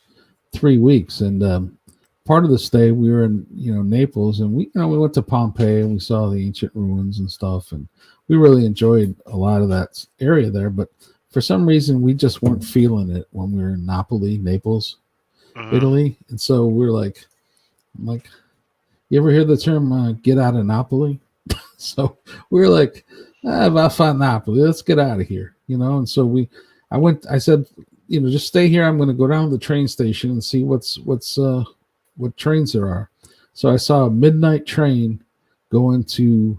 3 weeks, and part of the stay we were in Naples, and we went to Pompeii and we saw the ancient ruins and stuff, and we really enjoyed a lot of that area there. But for some reason, we just weren't feeling it when we were in Naples, Uh-huh. Italy, and so we're like, I'm like, you ever hear the term "get out of Napoli"? So we were like, I found Napoli. Let's get out of here, And so I said, just stay here. I'm going to go down to the train station and see what trains there are. So I saw a midnight train going to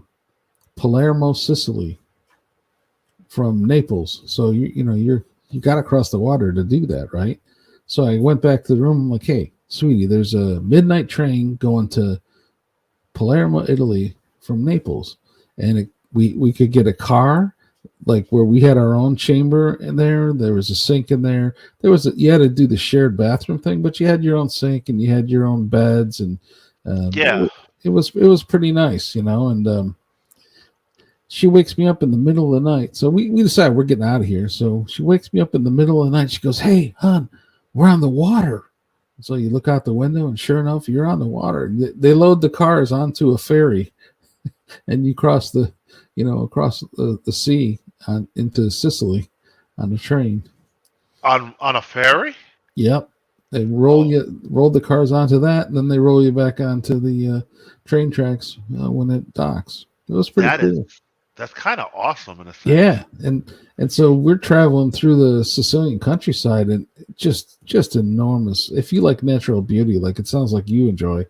Palermo, Sicily, from Naples. So you got to cross the water to do that, right? So I went back to the room. I'm like, hey, sweetie, there's a midnight train going to Palermo, Italy, from Naples, and we could get a car, like where we had our own chamber in there. There was a sink in there. You had to do the shared bathroom thing, but you had your own sink and you had your own beds, and Yeah. it was pretty nice, And she wakes me up in the middle of the night. So we decide we're getting out of here. So she wakes me up in the middle of the night. She goes, "Hey, hon, we're on the water." So you look out the window, and sure enough, you're on the water. They load the cars onto a ferry, and you cross across the sea into Sicily on a train. On a ferry? Yep, they Oh, roll the cars onto that, and then they roll you back onto the train tracks when it docks. It was pretty that is cool. that's kind of awesome in a sense. Yeah, and so we're traveling through the Sicilian countryside, and just enormous. If you like natural beauty, like it sounds like you enjoy,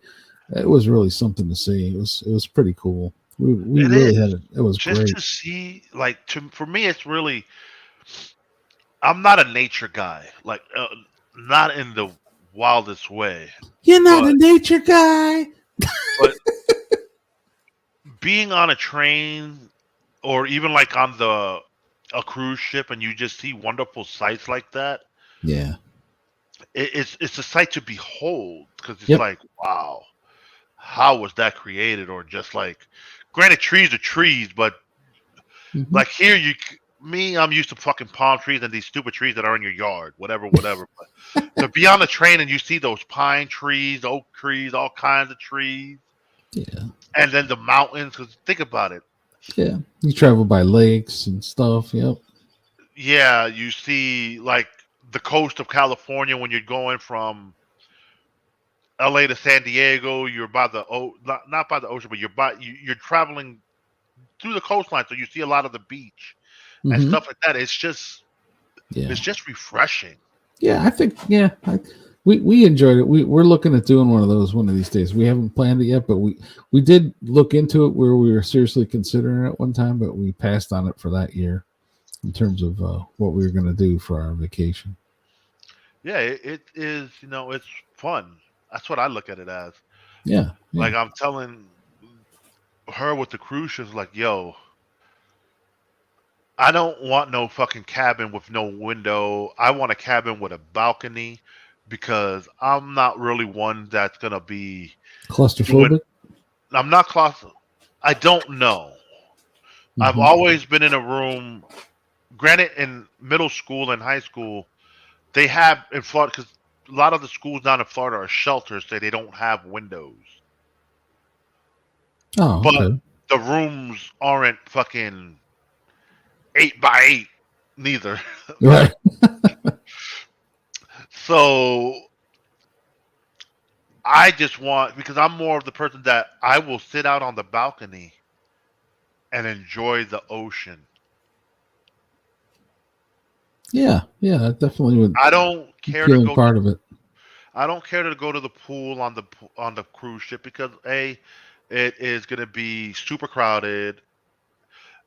it was really something to see. It was pretty cool. We It really is had it. It was just great. to see, like, for me, it's really. I'm not a nature guy, like, not in the wildest way, You're not but a nature guy. but being on a train or even like on a cruise ship and you just see wonderful sights like that, Yeah. it's a sight to behold, because it's Yep. like, wow, how was that created? Or just like, granted, trees are trees, but Hmm. like here I'm used to fucking palm trees and these stupid trees that are in your yard, whatever, whatever. But to be on the train and you see those pine trees, oak trees, all kinds of trees, Yeah. and then the mountains. Because think about it. Yeah. You travel by lakes and stuff. Yep. Yeah, you see like the coast of California when you're going from LA to San Diego. You're by the not by the ocean, but you're traveling through the coastline, so you see a lot of the beach and Hmm. stuff like that. Yeah. It's just refreshing. Yeah. I think, yeah. We enjoyed it. We're looking at doing one of those one of these days. We haven't planned it yet, but we did look into it where we were seriously considering it one time, but we passed on it for that year in terms of what we were going to do for our vacation. Yeah, it is. It's fun. That's what I look at it as. Yeah. Yeah. Like I'm telling her with the cruise ships, like, yo, I don't want no fucking cabin with no window. I want a cabin with a balcony because I'm not really one that's gonna be doing. Claustrophobic. I'm not claustrophobic. I don't know. I've Hmm. always been in a room. Granted, in middle school and high school, they have in Florida because a lot of the schools down in Florida are shelters, so they don't have windows. Oh, But okay. the rooms aren't fucking 8 by 8, neither. Right. So I just want because I'm more of the person that I will sit out on the balcony and enjoy the ocean. Yeah. Yeah. I definitely would I don't care to feeling go to. part of it. I don't care to go to the pool on the cruise ship because it is going to be super crowded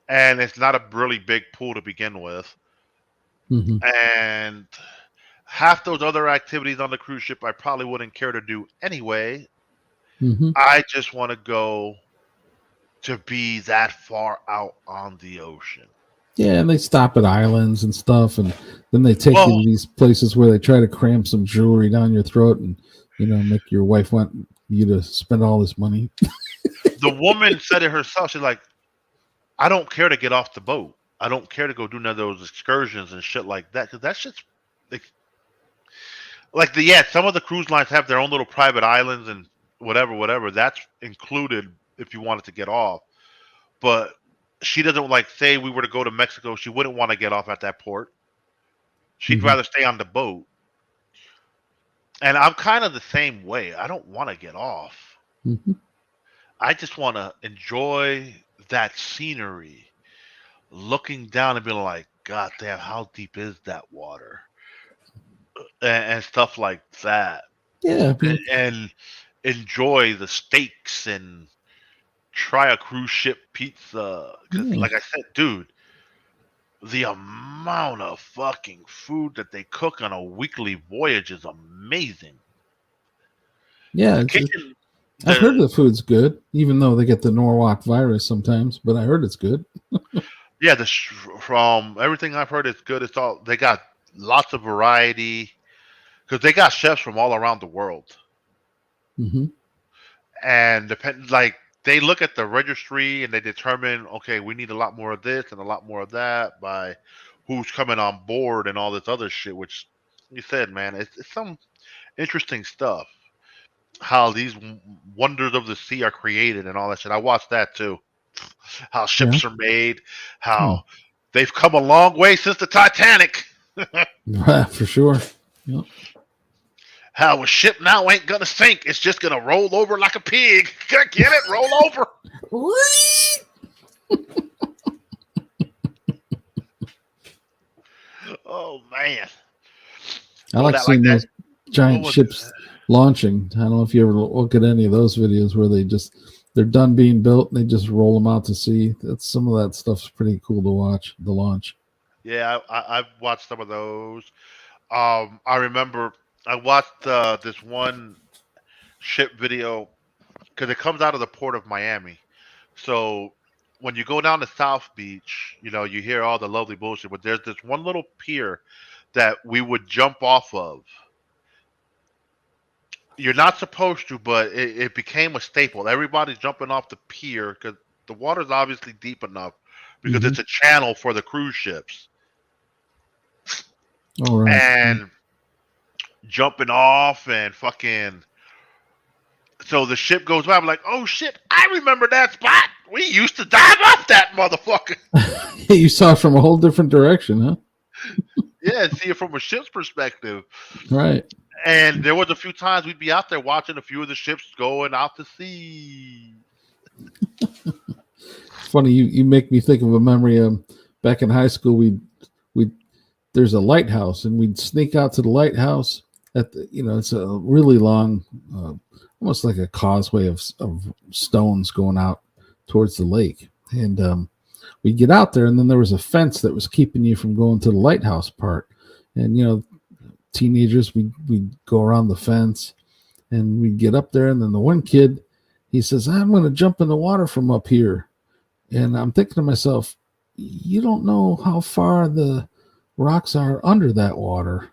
and it's not a really big pool to begin with. Hmm. And half those other activities on the cruise ship I probably wouldn't care to do anyway. Hmm. I just want to go to be that far out on the ocean. Yeah, and they stop at islands and stuff, and then they take you Well, to these places where they try to cram some jewelry down your throat, and make your wife want you to spend all this money. the woman said it herself. She's like, I don't care to get off the boat. I don't care to go do none of those excursions and shit like that because that's just like some of the cruise lines have their own little private islands and whatever, whatever. That's included if you wanted to get off. But she doesn't like say we were to go to Mexico. She wouldn't want to get off at that port. She'd Hmm. rather stay on the boat. And I'm kind of the same way. I don't want to get off. Hmm. I just want to enjoy that scenery, looking down and being like, God damn, how deep is that water? And stuff like that. Yeah, I mean, And enjoy the steaks and try a cruise ship pizza. Because, yeah, like I said, dude, the amount of fucking food that they cook on a weekly voyage is amazing. yeah. The kitchen, I've heard the the food's good, even though they get the Norwalk virus sometimes. But I heard it's good. yeah, from everything I've heard, it's good. It's all they got lots of variety because they got chefs from all around the world, Hmm. and depend like they look at the registry and they determine, okay, we need a lot more of this and a lot more of that by who's coming on board and all this other shit. Which you said, man, it's some interesting stuff. How these wonders of the sea are created and all that shit. I watched that too. How Yeah, ships are made, yeah. how they've come a long way since the Titanic. For sure. Yep. How a ship now ain't gonna sink; it's just gonna roll over like a pig. Get it? Roll over. Oh man! I Oh, like that like seeing that. those What giant was it? ships launching. I don't know if you ever look at any of those videos where they're done being built and they just roll them out to sea. That's some of that stuff's pretty cool to watch. The launch. Yeah, I've watched some of those. I remember I watched this one ship video because it comes out of the port of Miami. So when you go down to South Beach, you hear all the lovely bullshit, but there's this one little pier that we would jump off of. You're not supposed to, but it became a staple. Everybody's jumping off the pier because the water's obviously deep enough because it's a channel for the cruise ships. All right. And jumping off and fucking. So the ship goes by. I'm like, oh shit, I remember that spot. We used to dive off that motherfucker. You saw it from a whole different direction, huh? Yeah, see it from a ship's perspective. Right. And there was a few times we'd be out there watching a few of the ships going out to sea. It's funny, you make me think of a memory. Back in high school, we there's a lighthouse, and we'd sneak out to the lighthouse at the, it's a really long, almost like a causeway of stones going out towards the lake. And we'd get out there, and then there was a fence that was keeping you from going to the lighthouse part. And, teenagers, we'd go around the fence, and we'd get up there, and then the one kid, he says, I'm going to jump in the water from up here. And I'm thinking to myself, you don't know how far the rocks are under that water.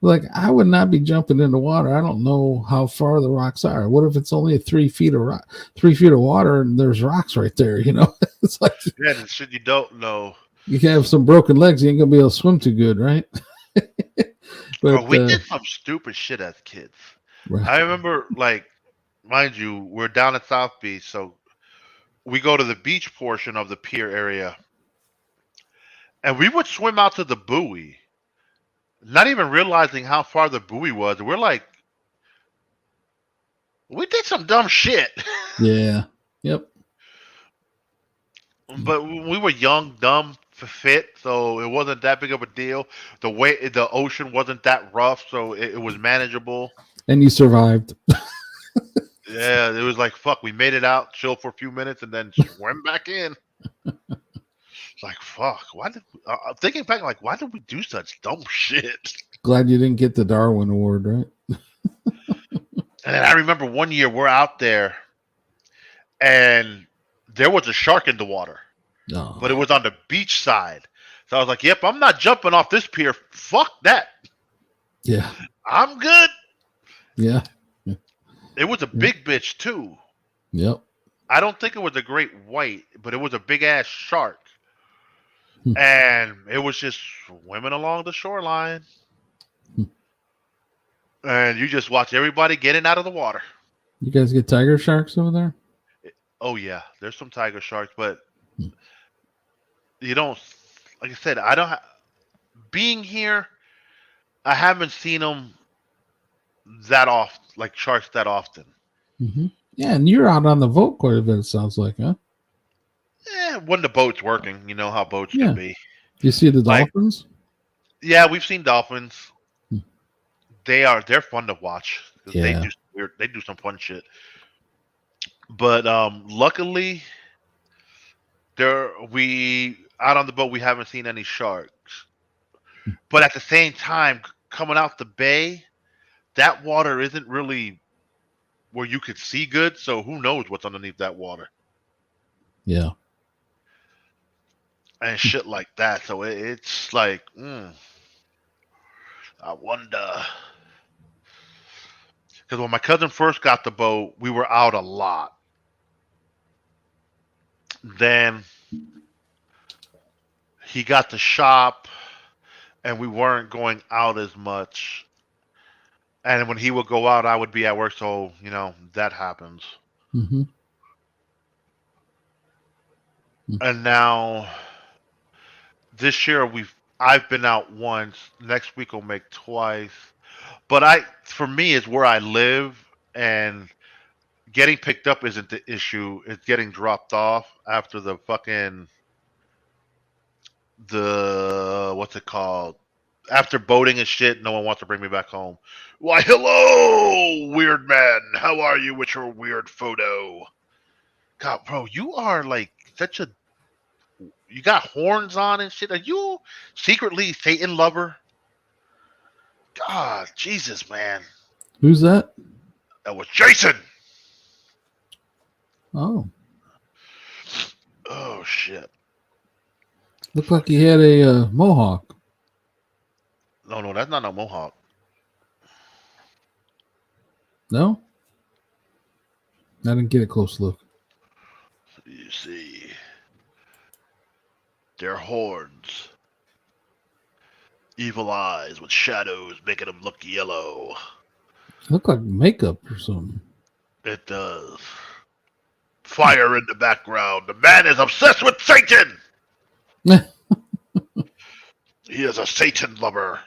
Like, I would not be jumping in the water. I don't know how far the rocks are. What if it's only 3 feet of 3 feet of water and there's rocks right there? It's like, yeah, the shit you don't know. You can have some broken legs. You ain't gonna be able to swim too good, right? But we did some stupid shit as kids. Right. I remember, like, mind you, we're down at South Beach, so we go to the beach portion of the pier area, and we would swim out to the buoy, not even realizing how far the buoy was. We're like, we did some dumb shit. Yeah. Yep. But we were young, dumb, fit, so it wasn't that big of a deal. The ocean wasn't that rough, so it was manageable. And you survived. Yeah, it was like, fuck, we made it out, chill for a few minutes, and then swim back in. It's like, fuck, thinking back, like, why did we do such dumb shit? Glad you didn't get the Darwin Award, right? And then I remember one year we're out there, and there was a shark in the water. Oh. But it was on the beach side. So I was like, yep, I'm not jumping off this pier. Fuck that. Yeah. I'm good. Yeah. It was a big bitch, too. Yep. I don't think it was a great white, but it was a big-ass shark. And it was just swimming along the shoreline. And you just watch everybody getting out of the water. You guys get tiger sharks over there? Oh, yeah. There's some tiger sharks, but you don't, like I said, being here, I haven't seen them that often, like sharks that often. Mm-hmm. Yeah, and you're out on the boat quite a bit, it sounds like, huh? Yeah, when the boat's working, you know how boats can be. You see the dolphins? Yeah, we've seen dolphins. They're fun to watch. Yeah. They do some fun shit. But luckily, out on the boat we haven't seen any sharks. But at the same time, coming out the bay, that water isn't really where you could see good, so who knows what's underneath that water. Yeah. And shit like that. So it's like, I wonder. Because when my cousin first got the boat, we were out a lot. Then he got the shop, and we weren't going out as much. And when he would go out, I would be at work, so, that happens. Mm-hmm. And now, this year, I've been out once. Next week, I'll make twice. But for me, it's where I live, and getting picked up isn't the issue. It's getting dropped off after the fucking, what's it called? After boating and shit, no one wants to bring me back home. Why, hello, weird man. How are you with your weird photo? God, bro, you are like you got horns on and shit. Are you secretly Satan lover? God, Jesus, man. Who's that? That was Jason. Oh. Oh, shit. Looked like he had a mohawk. No, that's not no mohawk. No? I didn't get a close look. You see. They're horns. Evil eyes with shadows making them look yellow. Look like makeup or something. It does. Fire in the background. The man is obsessed with Satan. He is a Satan lover.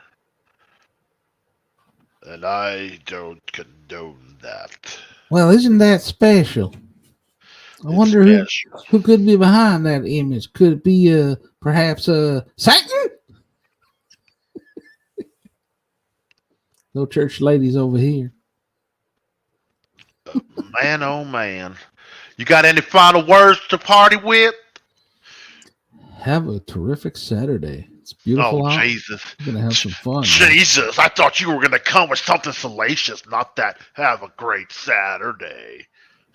And I don't condone that. Well, isn't that special? I wonder who could be behind that image. Could it be perhaps Satan? No church ladies over here. Man, oh man. You got any final words to party with? Have a terrific Saturday. It's beautiful out. Jesus. We're going to have some fun. Jesus, man. I thought you were going to come with something salacious, not that have a great Saturday.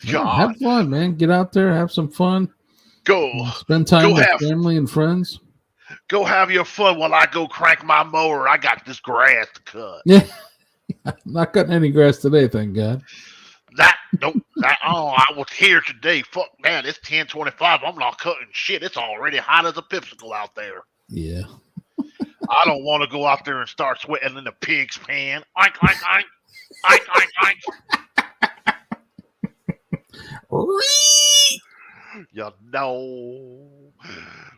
Yeah, have fun, man. Get out there, have some fun. Go. Spend time with family and friends. Go have your fun while I go crank my mower. I got this grass to cut. Yeah. I'm not cutting any grass today, thank God. I was here today. Fuck man, it's 10:25. I'm not cutting shit. It's already hot as a popsicle out there. Yeah. I don't want to go out there and start sweating in the pig's pan. Oink, oink, oink. Oink, oink, oink. You know,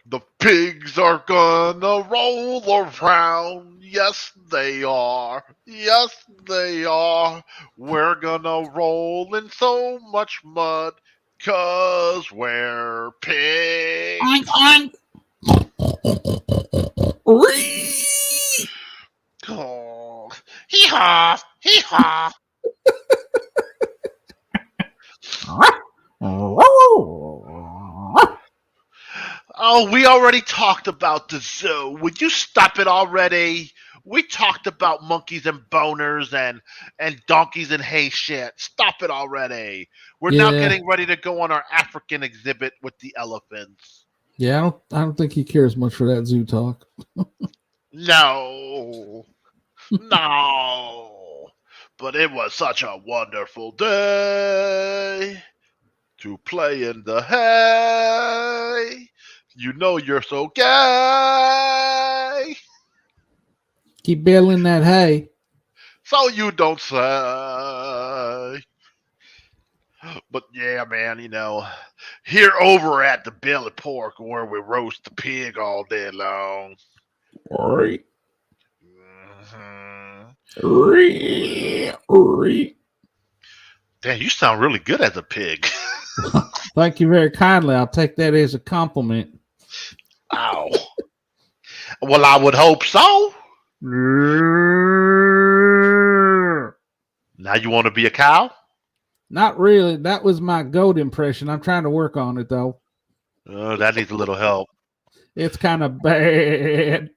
the pigs are gonna roll around. Yes, they are. Yes, they are. We're gonna roll in so much mud, 'cause we're pigs. Oink, oink. Oh, hee-haw, hee-haw. Oh, we already talked about the zoo. Would you stop it already? We talked about monkeys and boners and donkeys and hay shit. Stop it already. We're now getting ready to go on our African exhibit with the elephants. Yeah, I don't think he cares much for that zoo talk. No. No. But it was such a wonderful day to play in the hay. You know you're so gay. Keep baling that hay. So you don't say. But yeah, man, you know, here over at the Belly Pork where we roast the pig all day long. All right. Damn, you sound really good as a pig. Thank you very kindly. I'll take that as a compliment. Ow. Well, I would hope so. Now you want to be a cow? Not really. That was my goat impression. I'm trying to work on it, though. That needs a little help. It's kind of bad.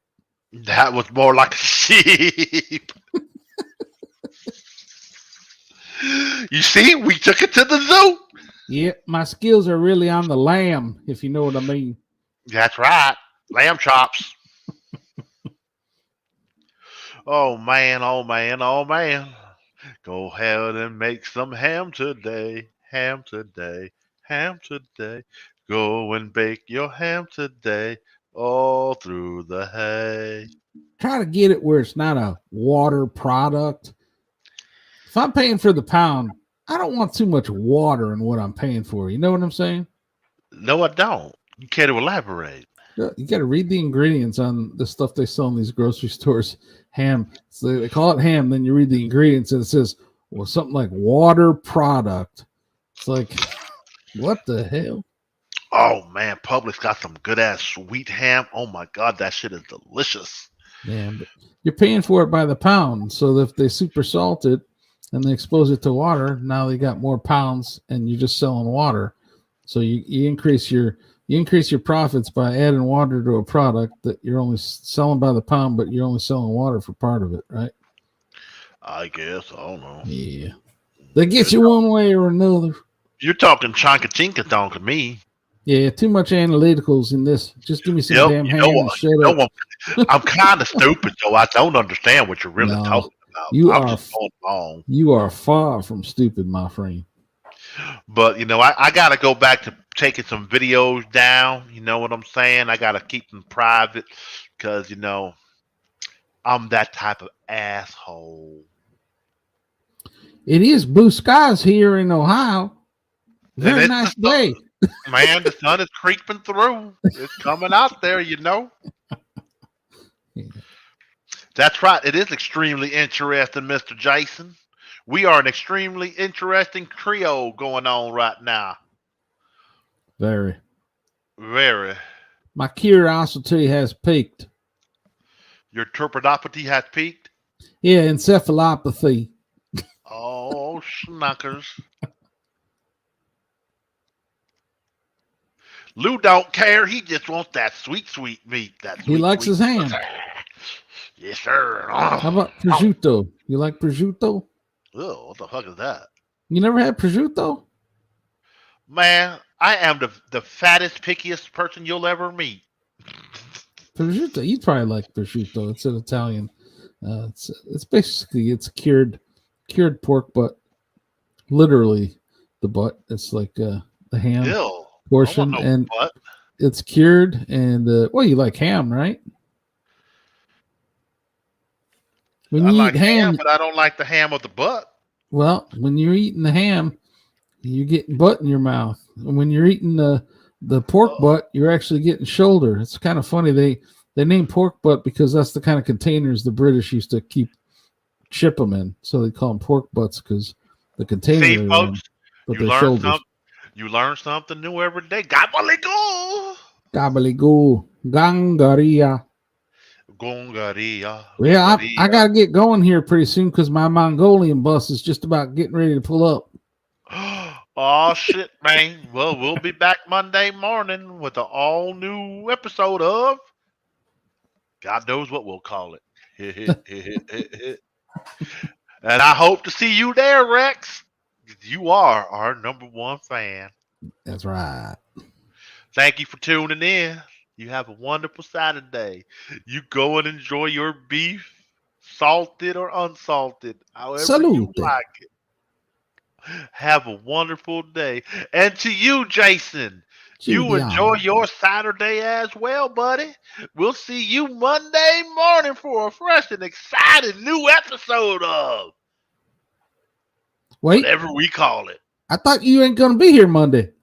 That was more like a sheep. You see, we took it to the zoo. Yeah, my skills are really on the lamb, if you know what I mean. That's right. Lamb chops. Oh, man, oh, man, oh, man. Go ahead and make some ham today. Ham today. Ham today. Go and bake your ham today. All through the hay. Try to get it where it's not a water product. If I'm paying for the pound, I don't want too much water in what I'm paying for. You know what I'm saying? No, I don't. You can't elaborate. You got to read the ingredients on the stuff they sell in these grocery stores. Ham. So they call it ham. Then you read the ingredients and it says, well, something like water product. It's like, what the hell? Oh, man. Publix got some good-ass sweet ham. Oh, my God. That shit is delicious. Yeah, but you're paying for it by the pound. So if they super salt it and they expose it to water, now they got more pounds and you're just selling water. So you increase your profits by adding water to a product that you're only selling by the pound, but you're only selling water for part of it, right? I guess. I don't know. Yeah. They get you one way or another. You're talking chonka-tinka-tonk to me. Yeah, too much analyticals in this. Just give me some damn ham and shut up. I'm kind of stupid, though. I don't understand what you're really talking about. You are far from stupid, my friend. But I got to go back to taking some videos down. You know what I'm saying? I got to keep them private because I'm that type of asshole. It is blue skies here in Ohio. Very And nice day. Man, the sun is creeping through. It's coming out there. Yeah. That's right. It is extremely interesting, Mr. Jason. We are an extremely interesting trio going on right now. Very. Very. My curiosity has peaked. Your turbidopathy has peaked? Yeah, encephalopathy. Oh, schnuckers. Lou don't care. He just wants that sweet, sweet meat. He likes his ham. Yes, sir. How about prosciutto? You like prosciutto? Oh, what the fuck is that? You never had prosciutto? Man, I am the fattest, pickiest person you'll ever meet. Prosciutto. You'd probably like prosciutto. It's an Italian. It's basically cured pork butt. Literally, the butt. It's like the ham portion, and butt. It's cured. And you like ham, right? When I you like eat ham, but I don't like the ham of the butt. Well, when you're eating the ham, you're getting butt in your mouth. And when you're eating the pork butt, you're actually getting shoulder. It's kind of funny. They name pork butt because that's the kind of containers the British used to ship them in. So they call them pork butts because the container. See, folks, you learn something new every day. Gobbledygook. Gobbledygook. Gangaria. Gongaria. Yeah, I got to get going here pretty soon because my Mongolian bus is just about getting ready to pull up. Oh, shit, man. Well, we'll be back Monday morning with an all-new episode of God knows what we'll call it. And I hope to see you there, Rex. You are our number one fan. That's right. Thank you for tuning in. You have a wonderful Saturday. You go and enjoy your beef, salted or unsalted, however you like it. Have a wonderful day. And to you, Jason, you enjoy your Saturday as well, buddy. We'll see you Monday morning for a fresh and exciting new episode of whatever we call it. I thought you ain't going to be here Monday.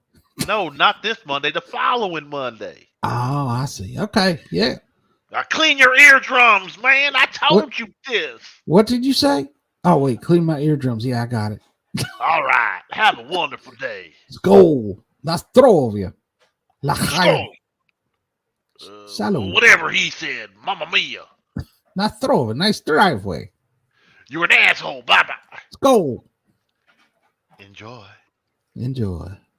No, not this Monday. The following Monday. Oh, I see. Okay, yeah. Now clean your eardrums, man. I told you this. What did you say? Oh, wait. Clean my eardrums. Yeah, I got it. All right. Have a wonderful day. Let's go. Nastrovia. Salud. Whatever he said. Mamma mia. Nastrovia. Nice driveway. You're an asshole. Bye-bye. Let's go. Enjoy. Enjoy.